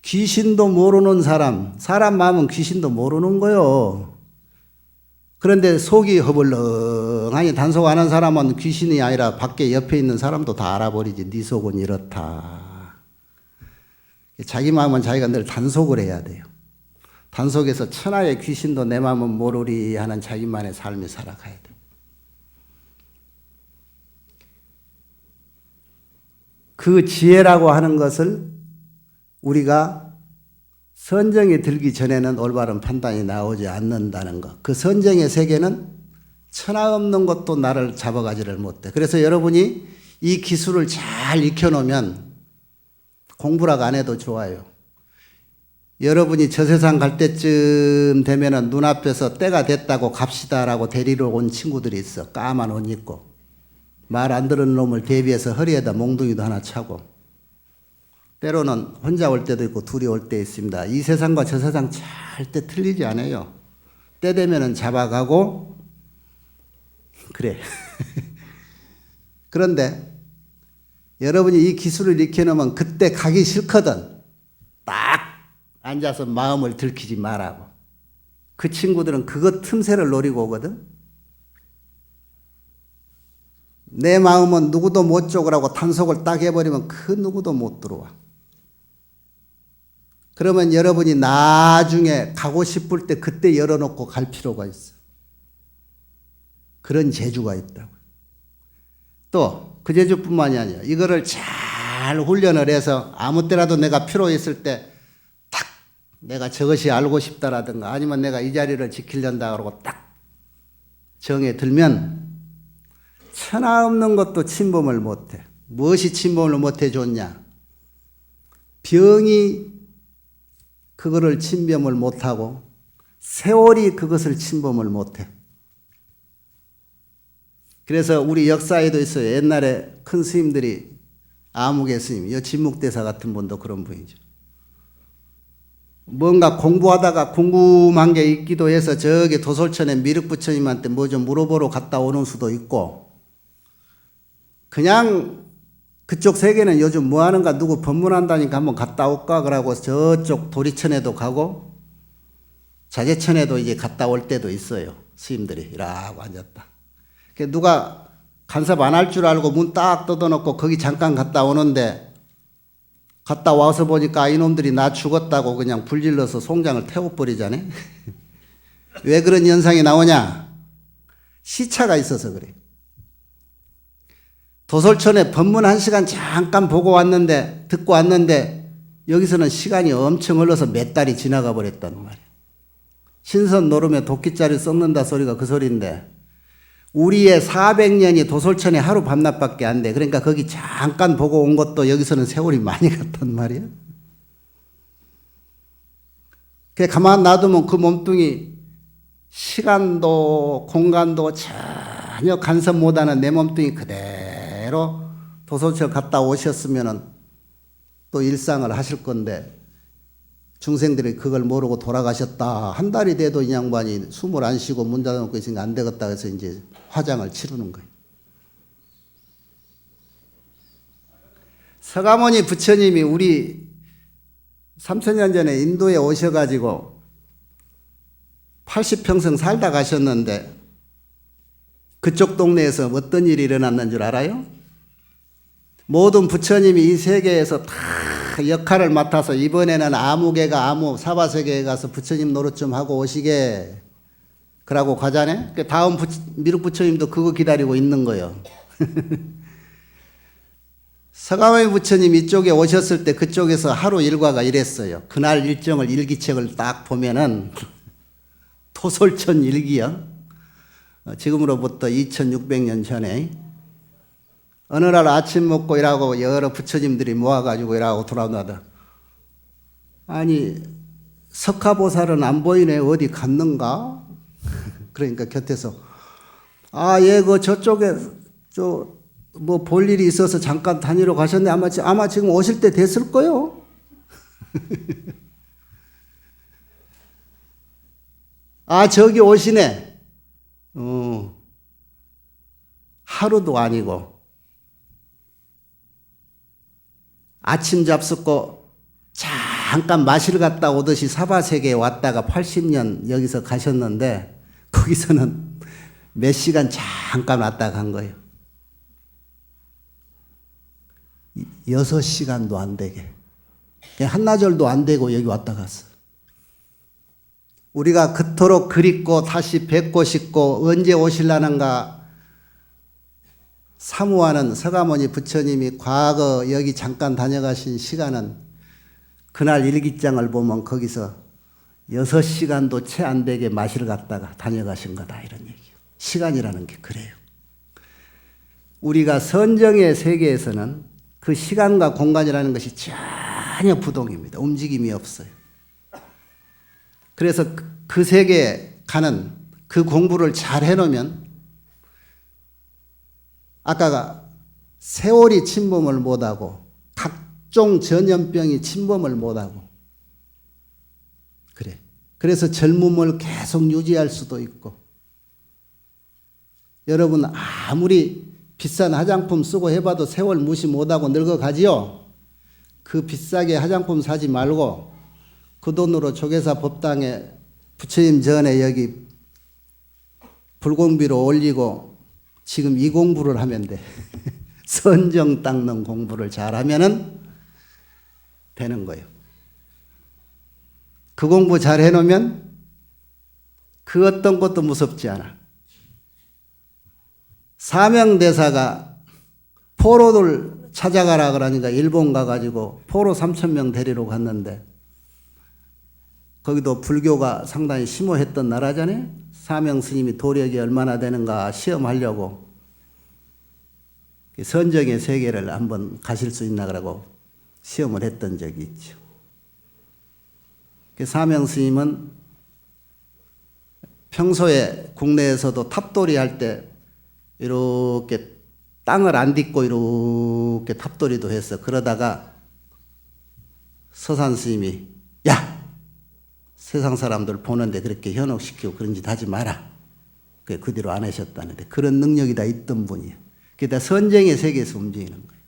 귀신도 모르는 사람 마음은 귀신도 모르는 거요. 그런데 속이 허벌렁하니 단속 안 한 사람은 귀신이 아니라 밖에 옆에 있는 사람도 다 알아버리지. 네 속은 이렇다. 자기 마음은 자기가 늘 단속을 해야 돼요. 단속에서 천하의 귀신도 내 마음은 모르리 하는 자기만의 삶을 살아가야 돼요. 그 지혜라고 하는 것을 우리가 선정에 들기 전에는 올바른 판단이 나오지 않는다는 것. 그 선정의 세계는 천하 없는 것도 나를 잡아가지를 못해. 그래서 여러분이 이 기술을 잘 익혀놓으면 공부라고 안 해도 좋아요. 여러분이 저 세상 갈 때쯤 되면은 눈앞에서 때가 됐다고 갑시다라고 데리러 온 친구들이 있어. 까만 옷 입고. 말 안 들은 놈을 대비해서 허리에다 몽둥이도 하나 차고. 때로는 혼자 올 때도 있고 둘이 올 때 있습니다. 이 세상과 저 세상 절대 틀리지 않아요. 때 되면은 잡아가고 그래. 그런데 여러분이 이 기술을 익혀놓으면 그때 가기 싫거든. 딱 앉아서 마음을 들키지 말라고. 그 친구들은 그것 틈새를 노리고 오거든. 내 마음은 누구도 못 쪼그라고 단속을 딱 해버리면 그 누구도 못 들어와. 그러면 여러분이 나중에 가고 싶을 때 그때 열어놓고 갈 필요가 있어. 그런 재주가 있다고. 또 그 재주뿐만이 아니라 이거를 잘 훈련을 해서 아무 때라도 내가 필요했을 때 딱 내가 저것이 알고 싶다라든가 아니면 내가 이 자리를 지키려다 그러고 딱 정에 들면 천하 없는 것도 침범을 못해. 무엇이 침범을 못해 줬냐? 병이 그거를 침범을 못하고 세월이 그것을 침범을 못해. 그래서 우리 역사에도 있어요. 옛날에 큰 스님들이 아무개 스님, 여 진묵대사 같은 분도 그런 분이죠. 뭔가 공부하다가 궁금한 게 있기도 해서 저기 도솔천에 미륵부처님한테 뭐 좀 물어보러 갔다 오는 수도 있고, 그냥 그쪽 세계는 요즘 뭐 하는가 누구 법문한다니까 한번 갔다 올까 그러고 저쪽 도리천에도 가고 자제천에도 이제 갔다 올 때도 있어요. 스님들이 이라고 앉았다. 누가 간섭 안 할 줄 알고 문 딱 뜯어놓고 거기 잠깐 갔다 오는데, 갔다 와서 보니까 이놈들이 나 죽었다고 그냥 불질러서 송장을 태워버리자네. 왜 그런 현상이 나오냐? 시차가 있어서 그래. 도솔천에 법문 1시간 잠깐 보고 왔는데, 듣고 왔는데, 여기서는 시간이 엄청 흘러서 몇 달이 지나가 버렸단 말이야. 신선 노름에 도끼자리 썩는다 소리가 그 소리인데, 우리의 400년이 도솔천에 하루 밤낮밖에 안 돼. 그러니까 거기 잠깐 보고 온 것도 여기서는 세월이 많이 갔단 말이야. 그래 가만 놔두면 그 몸뚱이 시간도 공간도 전혀 간섭 못하는 내 몸뚱이 그대로 도솔천 갔다 오셨으면 또 일상을 하실 건데, 중생들이 그걸 모르고 돌아가셨다. 한 달이 돼도 이 양반이 숨을 안 쉬고 문 닫아놓고 있으니까 안 되겠다 해서 이제 화장을 치르는 거예요. 서가모니 부처님이 우리 3000년 전에 인도에 오셔가지고 80평생 살다 가셨는데, 그쪽 동네에서 어떤 일이 일어났는 줄 알아요? 모든 부처님이 이 세계에서 다 역할을 맡아서 이번에는 아무개가 아무 사바세계에 가서 부처님 노릇 좀 하고 오시게 그러고 가자네. 다음 미륵 부처님도 그거 기다리고 있는 거예요. 서가모니 부처님 이쪽에 오셨을 때 그쪽에서 하루 일과가 이랬어요. 그날 일정을 일기책을 딱 보면은 토솔천 일기요. 지금으로부터 2600년 전에 어느 날 아침 먹고 일하고 여러 부처님들이 모아가지고 일하고 돌아오다, 아니 석가보살은 안 보이네, 어디 갔는가? 그러니까 곁에서 예 그 저쪽에 뭐 볼 일이 있어서 잠깐 다니러 가셨네. 아마 지금 오실 때 됐을 거요. 저기 오시네. 하루도 아니고 아침 잡숫고 잠깐 마실 갔다 오듯이 사바세계에 왔다가 80년 여기서 가셨는데, 거기서는 몇 시간 잠깐 왔다 간 거예요. 6시간도 안 되게. 한나절도 안 되고 여기 왔다 갔어. 우리가 그토록 그립고 다시 뵙고 싶고 언제 오실라는가 사모하는 서가모니 부처님이 과거 여기 잠깐 다녀가신 시간은 그날 일기장을 보면 거기서 6시간도 채 안 되게 마실 갔다가 다녀가신 거다, 이런 얘기예요. 시간이라는 게 그래요. 우리가 선정의 세계에서는 그 시간과 공간이라는 것이 전혀 부동입니다. 움직임이 없어요. 그래서 그 세계에 가는 그 공부를 잘 해놓으면, 아까가 세월이 침범을 못하고 각종 전염병이 침범을 못하고 그래. 그래서 젊음을 계속 유지할 수도 있고, 여러분 아무리 비싼 화장품 쓰고 해봐도 세월 무시 못하고 늙어가지요. 그 비싸게 화장품 사지 말고 그 돈으로 조계사 법당에 부처님 전에 여기 불공비로 올리고 지금 이 공부를 하면 돼. 선정 닦는 공부를 잘하면은 되는 거예요. 그 공부 잘 해놓으면 그 어떤 것도 무섭지 않아. 사명대사가 포로들 찾아가라 그러니까 일본 가가지고 포로 3000명 데리러 갔는데, 거기도 불교가 상당히 심오했던 나라잖아요. 사명 스님이 도력이 얼마나 되는가 시험하려고 선정의 세계를 한번 가실 수 있나 그러고 시험을 했던 적이 있죠. 사명 스님은 평소에 국내에서도 탑돌이 할 때 이렇게 땅을 안 딛고 이렇게 탑돌이도 했어. 그러다가 서산 스님이 야! 세상 사람들 보는데 그렇게 현혹시키고 그런 짓 하지 마라. 그 뒤로 안 하셨다는데 그런 능력이 다 있던 분이에요. 그게 다 선쟁의 세계에서 움직이는 거예요.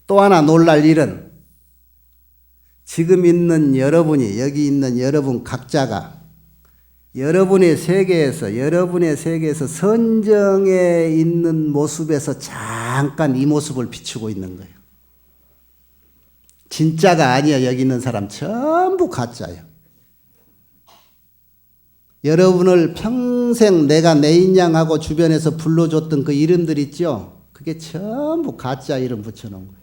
또 하나 놀랄 일은 지금 있는 여러분이, 여기 있는 여러분 각자가 여러분의 세계에서 선정에 있는 모습에서 잠깐 이 모습을 비추고 있는 거예요. 진짜가 아니야. 여기 있는 사람 전부 가짜예요. 여러분을 평생 내가 내 인양하고 주변에서 불러줬던 그 이름들 있죠? 그게 전부 가짜 이름 붙여놓은 거예요.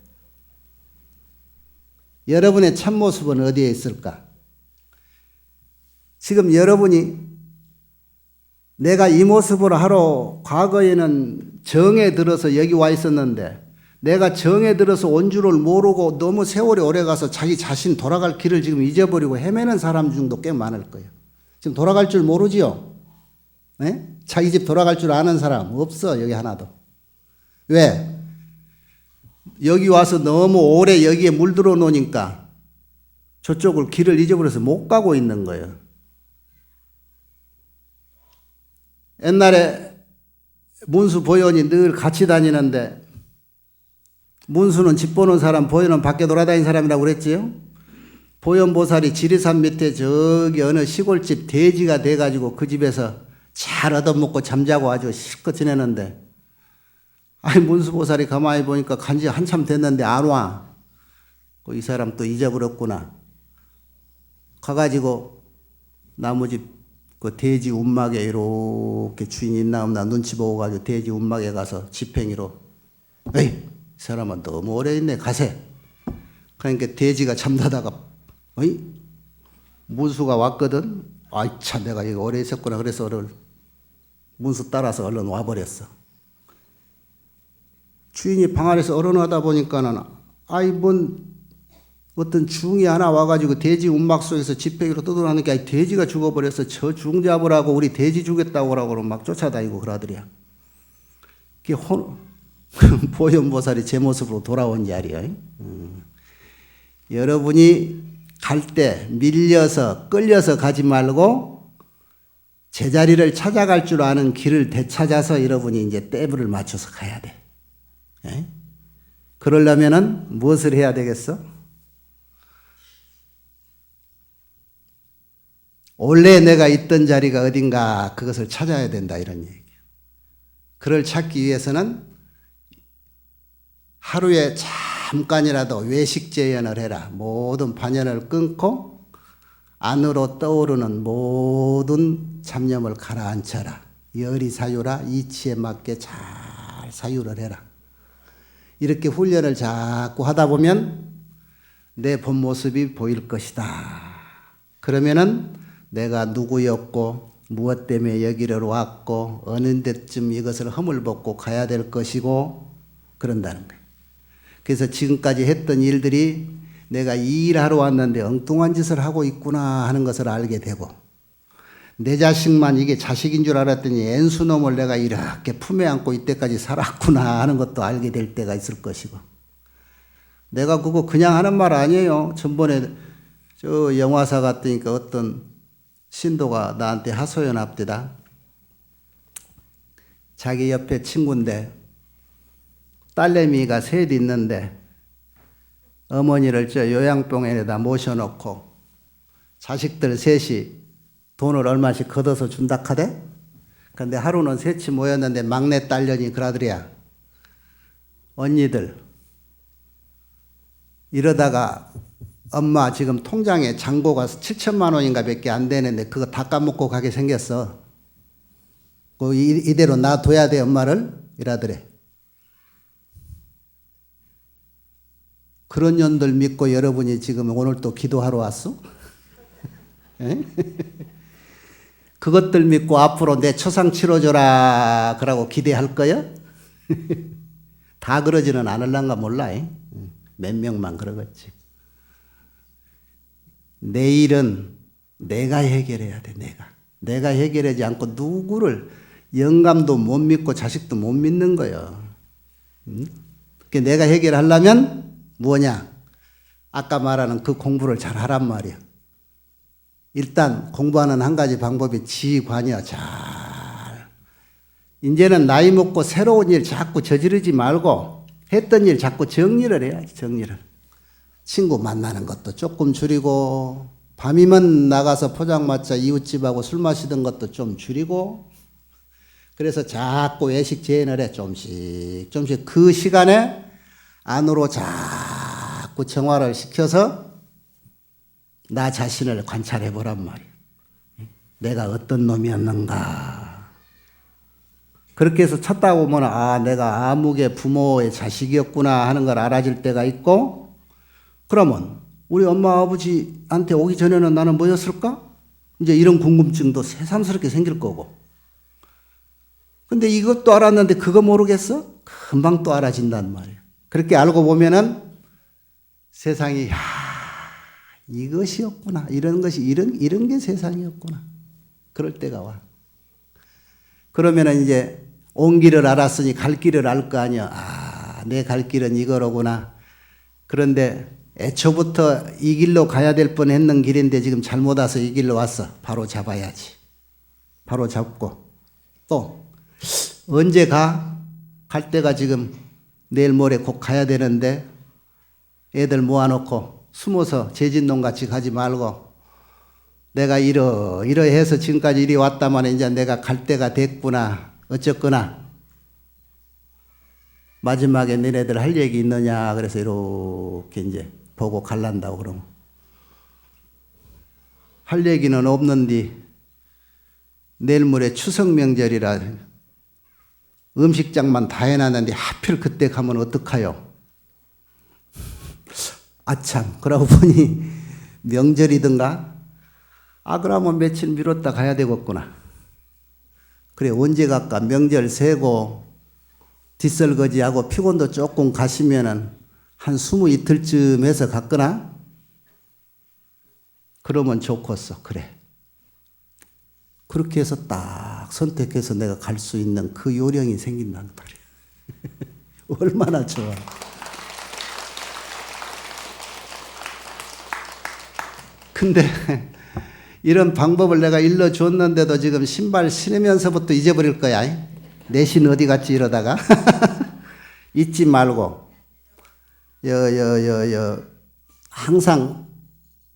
여러분의 참모습은 어디에 있을까? 지금 여러분이 내가 이 모습으로 하러 과거에는 정에 들어서 여기 와 있었는데 내가 정에 들어서 온 줄을 모르고 너무 세월이 오래 가서 자기 자신 돌아갈 길을 지금 잊어버리고 헤매는 사람 중도 꽤 많을 거예요. 지금 돌아갈 줄 모르지요? 네? 자기 집 돌아갈 줄 아는 사람 없어. 여기 하나도. 왜? 여기 와서 너무 오래 여기에 물들어 놓으니까 저쪽을 길을 잊어버려서 못 가고 있는 거예요. 옛날에 문수 보현이 늘 같이 다니는데 문수는 집 보는 사람, 보현은 밖에 돌아다니는 사람이라고 그랬지요? 보현보살이 지리산 밑에 저기 어느 시골집 돼지가 돼가지고 그 집에서 잘 얻어먹고 잠자고 아주 실컷 지내는데 아니 문수보살이 가만히 보니까 간지 한참 됐는데 안 와. 이 사람 또 잊어버렸구나. 가가지고 나무집 그 돼지 움막에 이렇게 주인이 있나 없나 눈치 보고 가지고 돼지 움막에 가서 지팽이로 에이 이 사람은 너무 오래 있네 가세. 그러니까 돼지가 잠자다가 어이 문수가 왔거든. 아이 참 내가 이거 오래 있었구나. 그래서 문수 따라서 얼른 와버렸어. 주인이 방 안에서 얼어나다 보니까는 아이 뭔 어떤 중이 하나 와가지고 돼지 움막 속에서 지팡이로 뜯어나니까 돼지가 죽어버려서 저 중 잡으라고 우리 돼지 주겠다고 그러고 막 쫓아다니고 그러더랴. 그게 보현보살이 제 모습으로 돌아온 자리야. 여러분이 갈 때 밀려서 끌려서 가지 말고 제자리를 찾아갈 줄 아는 길을 되찾아서 여러분이 이제 떼부를 맞춰서 가야 돼. 예? 그러려면은 무엇을 해야 되겠어? 원래 내가 있던 자리가 어딘가 그것을 찾아야 된다 이런 얘기예요. 그걸 찾기 위해서는 하루에 잠깐이라도 외식제연을 해라. 모든 반연을 끊고 안으로 떠오르는 모든 잡념을 가라앉혀라. 열이 사유라. 이치에 맞게 잘 사유를 해라. 이렇게 훈련을 자꾸 하다 보면 내 본 모습이 보일 것이다. 그러면은 내가 누구였고 무엇 때문에 여기를 왔고 어느 데쯤 이것을 허물벗고 가야 될 것이고 그런다는 거예요. 그래서 지금까지 했던 일들이 내가 이 일하러 왔는데 엉뚱한 짓을 하고 있구나 하는 것을 알게 되고 내 자식만 이게 자식인 줄 알았더니 엔수놈을 내가 이렇게 품에 안고 이때까지 살았구나 하는 것도 알게 될 때가 있을 것이고 내가 그거 그냥 하는 말 아니에요. 전번에 저 영화사 갔더니까 어떤 신도가 나한테 하소연합디다. 자기 옆에 친구인데 딸내미가 셋 있는데 어머니를 저 요양병원에다 모셔놓고 자식들 셋이 돈을 얼마씩 걷어서 준다 카대? 근데 하루는 셋이 모였는데 막내 딸년이 그러더랴. 언니들 이러다가 엄마 지금 통장에 잔고가 7천만 원인가 밖에 안 되는데 그거 다 까먹고 가게 생겼어. 이대로 놔둬야 돼 엄마를? 이러더래. 그런 년들 믿고 여러분이 지금 오늘 또 기도하러 왔어? 그것들 믿고 앞으로 내 초상 치러줘라 그러고 기대할 거야? 다 그러지는 않을란가 몰라. 몇 명만 그러겠지. 내일은 내가 해결해야 돼. 내가 해결하지 않고 누구를 영감도 못 믿고 자식도 못 믿는 거예요. 그러니까 내가 해결하려면 뭐냐? 아까 말하는 그 공부를 잘 하란 말이야. 일단 공부하는 한 가지 방법이 지관이야. 잘. 이제는 나이 먹고 새로운 일 자꾸 저지르지 말고 했던 일 자꾸 정리를 해야지. 정리를. 친구 만나는 것도 조금 줄이고 밤이면 나가서 포장마차 이웃집하고 술 마시던 것도 좀 줄이고 그래서 자꾸 외식 제한을 해. 조금씩 그 시간에 안으로 자꾸 정화를 시켜서 나 자신을 관찰해 보란 말이야. 내가 어떤 놈이었는가. 그렇게 해서 찾다 보면 아 내가 아무개 부모의 자식이었구나 하는 걸 알아질 때가 있고 그러면 우리 엄마 아버지한테 오기 전에는 나는 뭐였을까? 이제 이런 궁금증도 새삼스럽게 생길 거고 근데 이것도 알았는데 그거 모르겠어? 금방 또 알아진단 말이야. 그렇게 알고 보면은 세상이 야 이것이었구나. 이런 것이 이런 게 세상이었구나. 그럴 때가 와. 그러면은 이제 온 길을 알았으니 갈 길을 알 거 아니야. 아, 내 갈 길은 이거로구나. 그런데 애초부터 이 길로 가야 될 뻔했는 길인데 지금 잘못 와서 이 길로 왔어. 바로 잡아야지. 바로 잡고 또 언제 가? 갈 때가 지금 내일 모레 곧 가야 되는데 애들 모아놓고 숨어서 재진농 같이 가지 말고 내가 이러해서 지금까지 이리 왔다만 이제 내가 갈 때가 됐구나. 어쨌거나 마지막에 너네들 할 얘기 있느냐 그래서 이렇게 이제 보고 갈란다고 그러면 할 얘기는 없는데 내일 모레 추석 명절이라 음식장만 다 해놨는데 하필 그때 가면 어떡하요? 아참 그러고 보니 명절이든가 아 그러면 며칠 미뤘다 가야 되겠구나. 그래 언제 갈까? 명절 세고 뒷설거지하고 피곤도 조금 가시면은 한 20이틀쯤 해서 갔거나 그러면 좋겠어. 그래 그렇게 해서 딱 선택해서 내가 갈 수 있는 그 요령이 생긴단 말이야. 얼마나 좋아. 근데 이런 방법을 내가 일러줬는데도 지금 신발 신으면서부터 잊어버릴 거야. 내 신 어디 갔지 이러다가. 잊지 말고 항상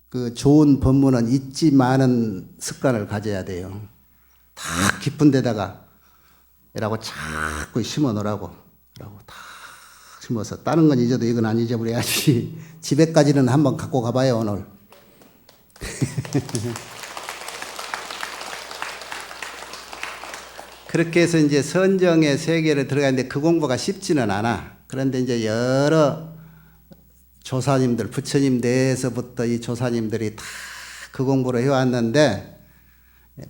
그 좋은 법문은 잊지 마는 습관을 가져야 돼요. 다 깊은 데다가 이라고 자꾸 심어 놓으라고 다 심어서 다른 건 잊어도 이건 안 잊어버려야지. 집에까지는 한번 갖고 가봐요 오늘. 그렇게 해서 이제 선정의 세계를 들어가는데 그 공부가 쉽지는 않아. 그런데 이제 여러 조사님들, 부처님 내에서부터 이 조사님들이 다 그 공부를 해왔는데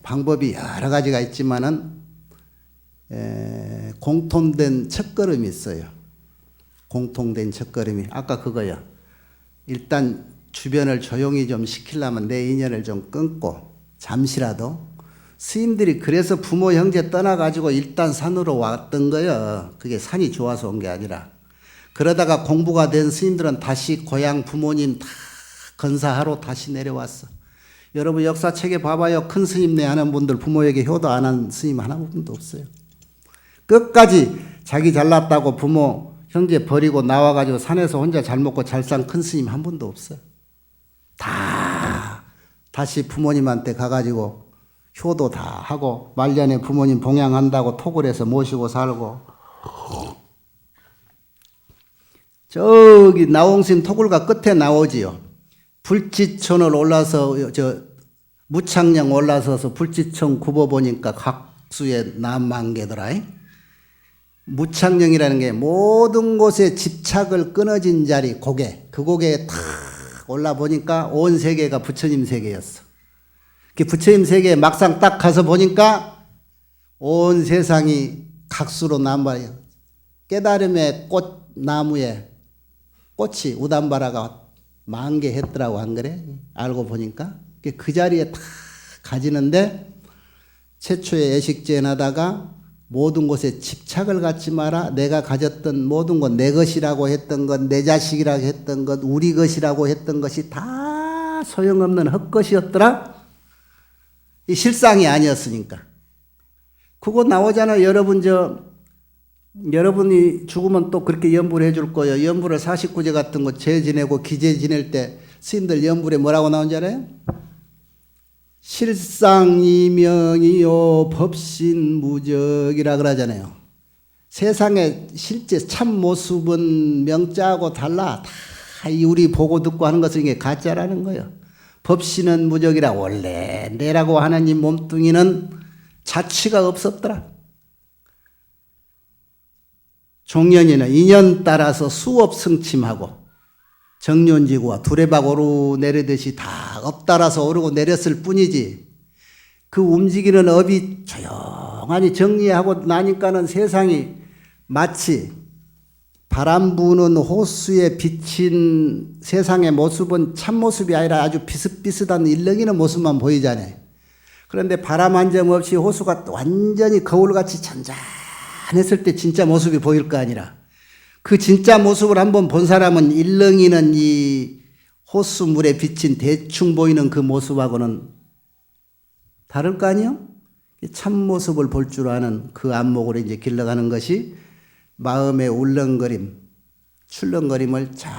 방법이 여러 가지가 있지만은 공통된 첫걸음이 있어요. 공통된 첫걸음이 아까 그거야. 일단 주변을 조용히 좀 시키려면 내 인연을 좀 끊고 잠시라도 스님들이 그래서 부모 형제 떠나가지고 일단 산으로 왔던 거예요. 그게 산이 좋아서 온 게 아니라 그러다가 공부가 된 스님들은 다시 고향 부모님 다 건사하러 다시 내려왔어. 여러분 역사책에 봐봐요. 큰 스님네 하는 분들 부모에게 효도 안 한 스님 하나분도 없어요. 끝까지 자기 잘났다고 부모 형제 버리고 나와가지고 산에서 혼자 잘 먹고 잘 산 큰 스님 한 분도 없어요. 다 다시 부모님한테 가가지고 효도 다 하고 말년에 부모님 봉양한다고 톡을 해서 모시고 살고 저기 나홍신 토굴가 끝에 나오지요. 불지천을 올라서 무창령 올라서서 불지천 굽어보니까 각수의 남만개더라. 무창령이라는 게 모든 곳에 집착을 끊어진 자리 고개 그 고개에 탁 올라보니까 온 세계가 부처님 세계였어. 그 부처님 세계에 막상 딱 가서 보니까 온 세상이 각수로 남발이에요. 깨달음의 꽃나무에 꽃이 우담바라가 만개했더라고 안 그래? 알고 보니까 그 자리에 다 가지는데 최초에 애식제하다가 모든 것에 집착을 갖지 마라. 내가 가졌던 모든 것, 내 것이라고 했던 것, 내 자식이라고 했던 것, 우리 것이라고 했던 것이 다 소용없는 헛것이었더라. 이 실상이 아니었으니까. 그거 나오잖아. 여러분이 죽으면 또 그렇게 연불 해줄 거예요. 연불을 49제 같은 거 제 지내고 기제 지낼 때 스님들 연불에 뭐라고 나온지 알아요? 실상이명이요 법신무적이라 그러잖아요. 세상의 실제 참 모습은 명자하고 달라. 다 우리 보고 듣고 하는 것은 이게 가짜라는 거예요. 법신은 무적이라. 원래 내라고 하는 이 몸뚱이는 자취가 없었더라. 종년이는 인연 따라서 수업 승침하고 정년지구와 두레박 오르내리듯이 다 업 따라서 오르고 내렸을 뿐이지, 그 움직이는 업이 조용하니 정리하고 나니까는 세상이 마치 바람 부는 호수에 비친 세상의 모습은 참모습이 아니라 아주 비슷비슷한 일렁이는 모습만 보이잖아요. 그런데 바람 한 점 없이 호수가 완전히 거울같이 잔잔했을 때 진짜 모습이 보일 거 아니라, 그 진짜 모습을 한번 본 사람은 일렁이는 이 호수물에 비친 대충 보이는 그 모습하고는 다를 거 아니요? 참모습을 볼 줄 아는 그 안목으로 이제 길러가는 것이 마음의 울렁거림, 출렁거림을 잘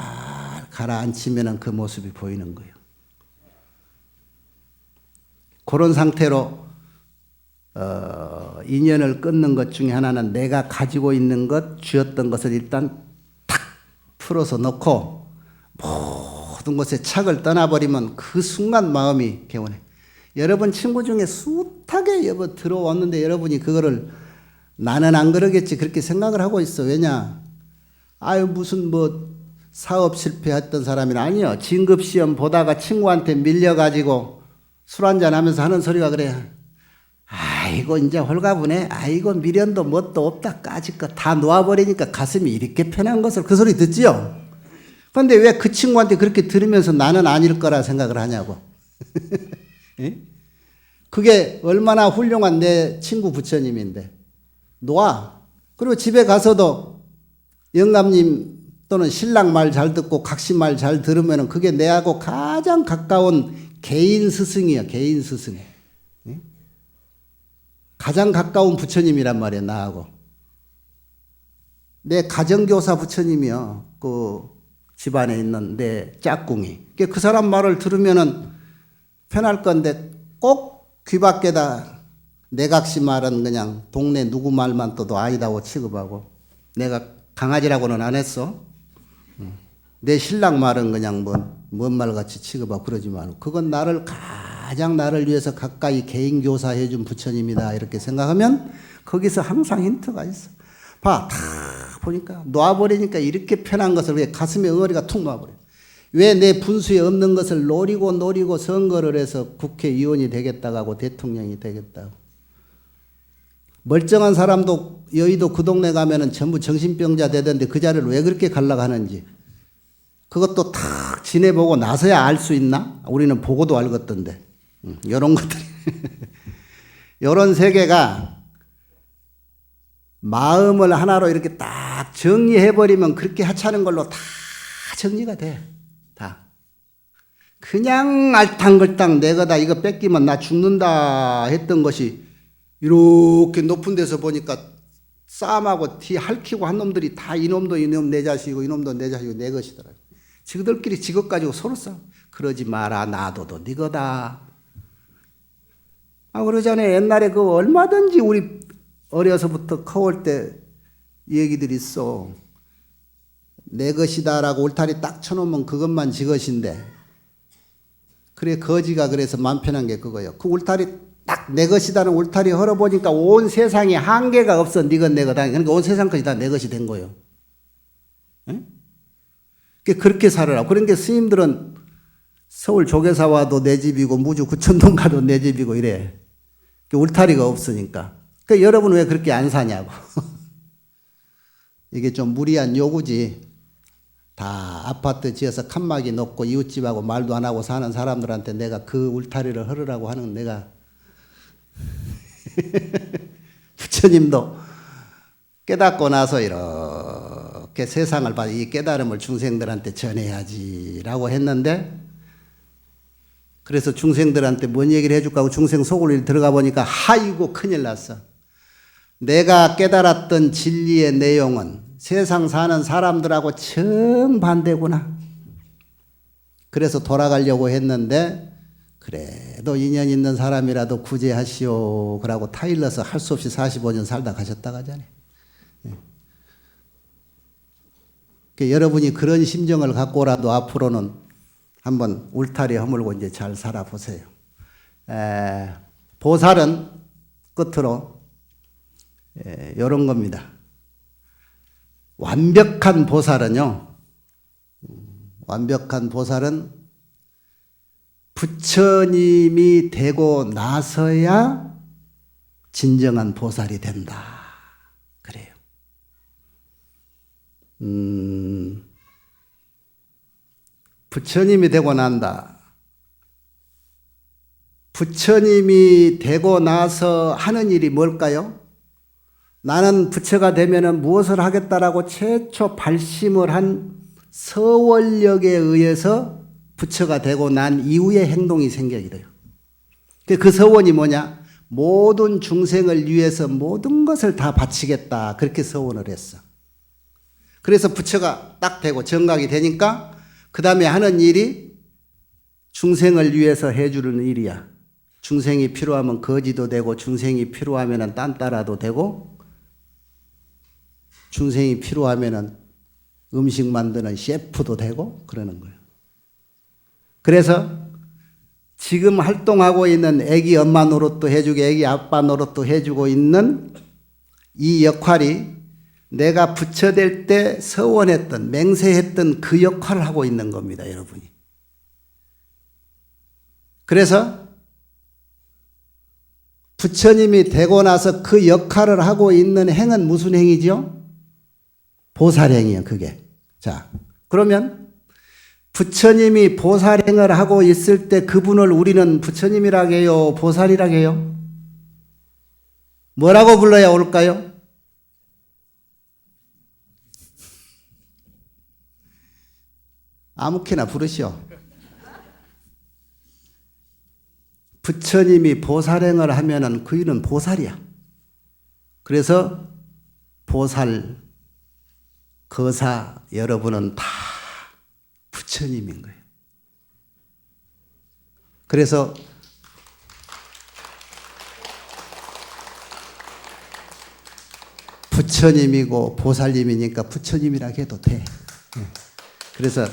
가라앉히면 그 모습이 보이는 거예요. 그런 상태로 인연을 끊는 것 중에 하나는 내가 가지고 있는 것, 쥐었던 것을 일단 탁 풀어서 놓고 모든 것에 착을 떠나버리면 그 순간 마음이 개운해. 여러분 친구 중에 숱하게 들어왔는데 여러분이 그거를 나는 안 그러겠지 그렇게 생각을 하고 있어. 왜냐? 아유 무슨 사업 실패했던 사람이 아니요. 진급시험 보다가 친구한테 밀려가지고 술 한잔 하면서 하는 소리가 그래. 아이고 이제 홀가분해. 아이고 미련도 뭣도 없다. 까짓 거 다 놓아버리니까 가슴이 이렇게 편한 것을, 그 소리 듣지요? 그런데 왜 그 친구한테 그렇게 들으면서 나는 아닐 거라 생각을 하냐고. 그게 얼마나 훌륭한 내 친구 부처님인데. 놓아. 그리고 집에 가서도 영감님 또는 신랑 말 잘 듣고 각시 말 잘 들으면 그게 내하고 가장 가까운 개인 스승이야. 개인 스승. 가장 가까운 부처님이란 말이야. 나하고. 내 가정교사 부처님이요. 그 집안에 있는 내 짝꿍이. 그 사람 말을 들으면은 편할 건데 꼭 귀 밖에다 내각시 말은 그냥 동네 누구 말만 떠도 아이다고 취급하고, 내가 강아지라고는 안 했어. 내 신랑 말은 그냥 뭔 말같이 취급하고 그러지만, 그건 가장 나를 위해서 가까이 개인 교사해 준 부처님이다 이렇게 생각하면 거기서 항상 힌트가 있어. 봐, 다 보니까 놓아버리니까 이렇게 편한 것을 왜 가슴에 응어리가 툭 놓아버려. 왜 내 분수에 없는 것을 노리고 선거를 해서 국회의원이 되겠다고 하고 대통령이 되겠다고. 멀쩡한 사람도 여의도 그 동네 가면은 전부 정신병자 되던데 그 자리를 왜 그렇게 가려고 하는지 그것도 탁 지내보고 나서야 알 수 있나? 우리는 보고도 알겠던데. 이런 것들이. 이런 세계가 마음을 하나로 이렇게 딱 정리해버리면 그렇게 하찮은 걸로 다 정리가 돼. 다. 그냥 알탕글탕 내 거다 이거 뺏기면 나 죽는다 했던 것이 이렇게 높은 데서 보니까 싸움하고 뒤 핥히고 한 놈들이 다 이놈도 이놈 내 자식이고 이놈도 내 자식이고 내 것이더라. 지그들끼리 지것 가지고 서로 싸워. 그러지 마라. 놔둬도 네 거다. 그러잖아요. 옛날에 얼마든지 우리 어려서부터 커올 때 얘기들이 있어. 내 것이다라고 울타리 딱 쳐놓으면 그것만 지 것인데. 그래 거지가 그래서 마음 편한 게 그거예요. 그 울타리 딱 내 것이다는 울타리 헐어보니까 온 세상에 한계가 없어. 네건 내 거다. 그러니까 온 세상 것이 다 내 것이 된 거예요. 응? 그렇게 살아라. 그러니까 스님들은 서울 조계사와도 내 집이고 무주 구천동 가도 내 집이고 이래. 울타리가 없으니까. 그러니까 여러분 왜 그렇게 안 사냐고. 이게 좀 무리한 요구지. 다 아파트 지어서 칸막이 놓고 이웃집하고 말도 안 하고 사는 사람들한테 내가 그 울타리를 흐르라고 하는 내가 부처님도 깨닫고 나서 이렇게 세상을 봐 이 깨달음을 중생들한테 전해야지라고 했는데 그래서 중생들한테 뭔 얘기를 해줄까 하고 중생 속으로 들어가 보니까 아이고 큰일 났어. 내가 깨달았던 진리의 내용은 세상 사는 사람들하고 정반대구나. 그래서 돌아가려고 했는데 그래도 인연 있는 사람이라도 구제하시오. 그러고 타일러서 할 수 없이 45년 살다 가셨다 가잖아요. 여러분이 그런 심정을 갖고라도 앞으로는 한번 울타리 허물고 이제 잘 살아보세요. 보살은 끝으로 이런 겁니다. 완벽한 보살은요, 완벽한 보살은 부처님이 되고 나서야 진정한 보살이 된다. 그래요. 부처님이 되고 난다. 부처님이 되고 나서 하는 일이 뭘까요? 나는 부처가 되면은 무엇을 하겠다라고 최초 발심을 한 서원력에 의해서 부처가 되고 난 이후의 행동이 생겨야 돼요. 그 서원이 뭐냐? 모든 중생을 위해서 모든 것을 다 바치겠다. 그렇게 서원을 했어. 그래서 부처가 딱 되고 정각이 되니까 그 다음에 하는 일이 중생을 위해서 해주는 일이야. 중생이 필요하면 거지도 되고 중생이 필요하면 딴따라도 되고 중생이 필요하면 음식 만드는 셰프도 되고 그러는 거예요. 그래서 지금 활동하고 있는 애기 엄마 노릇도 해주고 애기 아빠 노릇도 해주고 있는 이 역할이 내가 부처 될 때 서원했던 맹세했던 그 역할을 하고 있는 겁니다. 여러분이. 그래서 부처님이 되고 나서 그 역할을 하고 있는 행은 무슨 행이죠? 보살행이에요. 그게. 자, 그러면 부처님이 보살행을 하고 있을 때 그분을 우리는 부처님이라고 해요? 보살이라고 해요? 뭐라고 불러야 옳을까요? 아무렇게나 부르시오. 부처님이 보살행을 하면은 그 일은 보살이야. 그래서 보살, 거사 여러분은 다 부처님인 거예요. 그래서 부처님이고 보살님이니까 부처님이라고 해도 돼. 그래서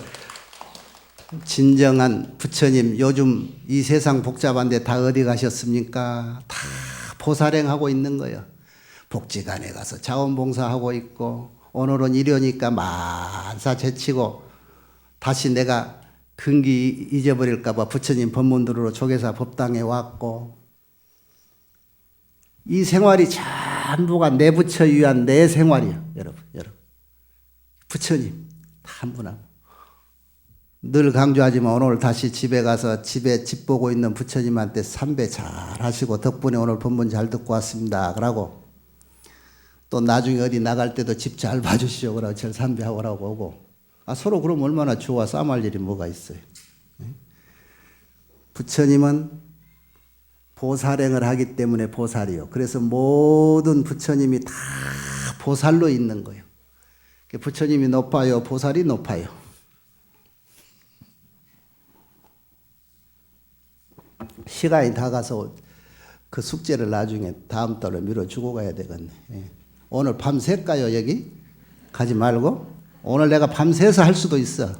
진정한 부처님 요즘 이 세상 복잡한데 다 어디 가셨습니까? 다 보살행하고 있는 거예요. 복지관에 가서 자원봉사하고 있고 오늘은 이러니까 만사 제치고 다시 내가 근기 잊어버릴까 봐 부처님 법문들으로 조계사 법당에 왔고 이 생활이 전부가 내 부처 위한 내 생활이에요. 여러분. 부처님 한 분 한 분. 늘 강조하지만 오늘 다시 집에 가서 집 보고 있는 부처님한테 삼배 잘 하시고 덕분에 오늘 법문 잘 듣고 왔습니다. 그러고 또 나중에 어디 나갈 때도 집 잘 봐주시오. 그러고 절 삼배하고 오라고 오고. 서로 그럼 얼마나 좋아. 싸움할 일이 뭐가 있어요. 부처님은 보살행을 하기 때문에 보살이요. 그래서 모든 부처님이 다 보살로 있는 거예요. 부처님이 높아요. 보살이 높아요. 시간이 다 가서 그 숙제를 나중에 다음 달에 미뤄주고 가야 되겠네. 오늘 밤 샐까요 여기? 가지 말고 오늘 내가 밤새서 할 수도 있어.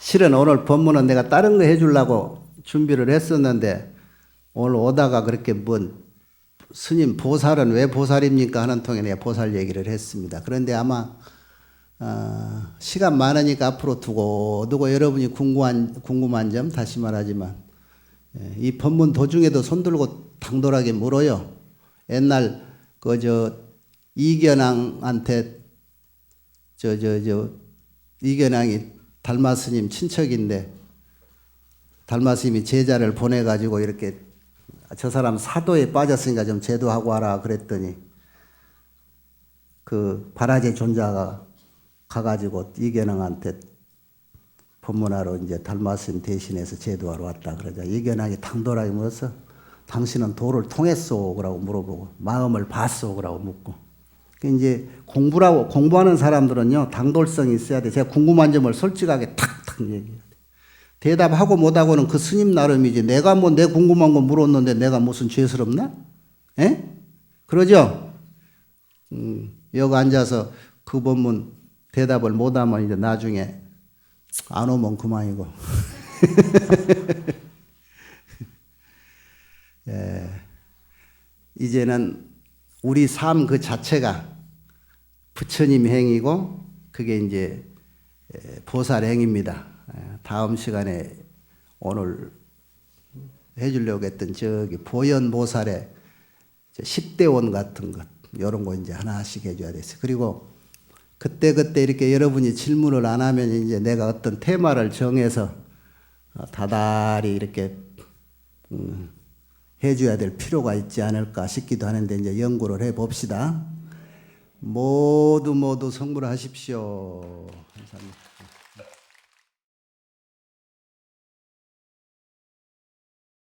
실은 오늘 법문은 내가 다른 거 해주려고 준비를 했었는데 오늘 오다가 그렇게 스님 보살은 왜 보살입니까 하는 통에 내가 보살 얘기를 했습니다. 그런데 아마 시간 많으니까 앞으로 두고 여러분이 궁금한 점 다시 말하지만 이 법문 도중에도 손들고 당돌하게 물어요. 옛날 이견왕한테 이견왕이 달마 스님 친척인데 달마 스님이 제자를 보내가지고 이렇게 저 사람 사도에 빠졌으니까 좀 제도하고 와라 그랬더니 그 바라제 존자가 가가지고 이견왕한테 법문하러 이제 달마 스님 대신해서 제도하러 왔다 그러자 이견왕이 당돌하게 물었어. 당신은 도를 통했소? 그러고 물어보고 마음을 봤소? 그러고 묻고 이제 공부하는 사람들은요 당돌성이 있어야 돼. 제가 궁금한 점을 솔직하게 탁탁 얘기해야 돼. 대답하고 못하고는 그 스님 나름이지. 내가 뭐 내 궁금한 거 물었는데 내가 무슨 죄스럽나? 에? 그러죠? 여기 앉아서 그 법문 대답을 못하면 이제 나중에 안 오면 그만이고. 예. 이제는 우리 삶 그 자체가 부처님 행위고 그게 이제 보살 행위입니다. 다음 시간에 오늘 해주려고 했던 저기 보현보살의 10대원 같은 것 이런 거 이제 하나씩 해줘야 됐어요. 그리고 그때 이렇게 여러분이 질문을 안 하면 이제 내가 어떤 테마를 정해서 다달이 이렇게 해줘야 될 필요가 있지 않을까 싶기도 하는데 이제 연구를 해봅시다. 모두 성불하십시오. 감사합니다.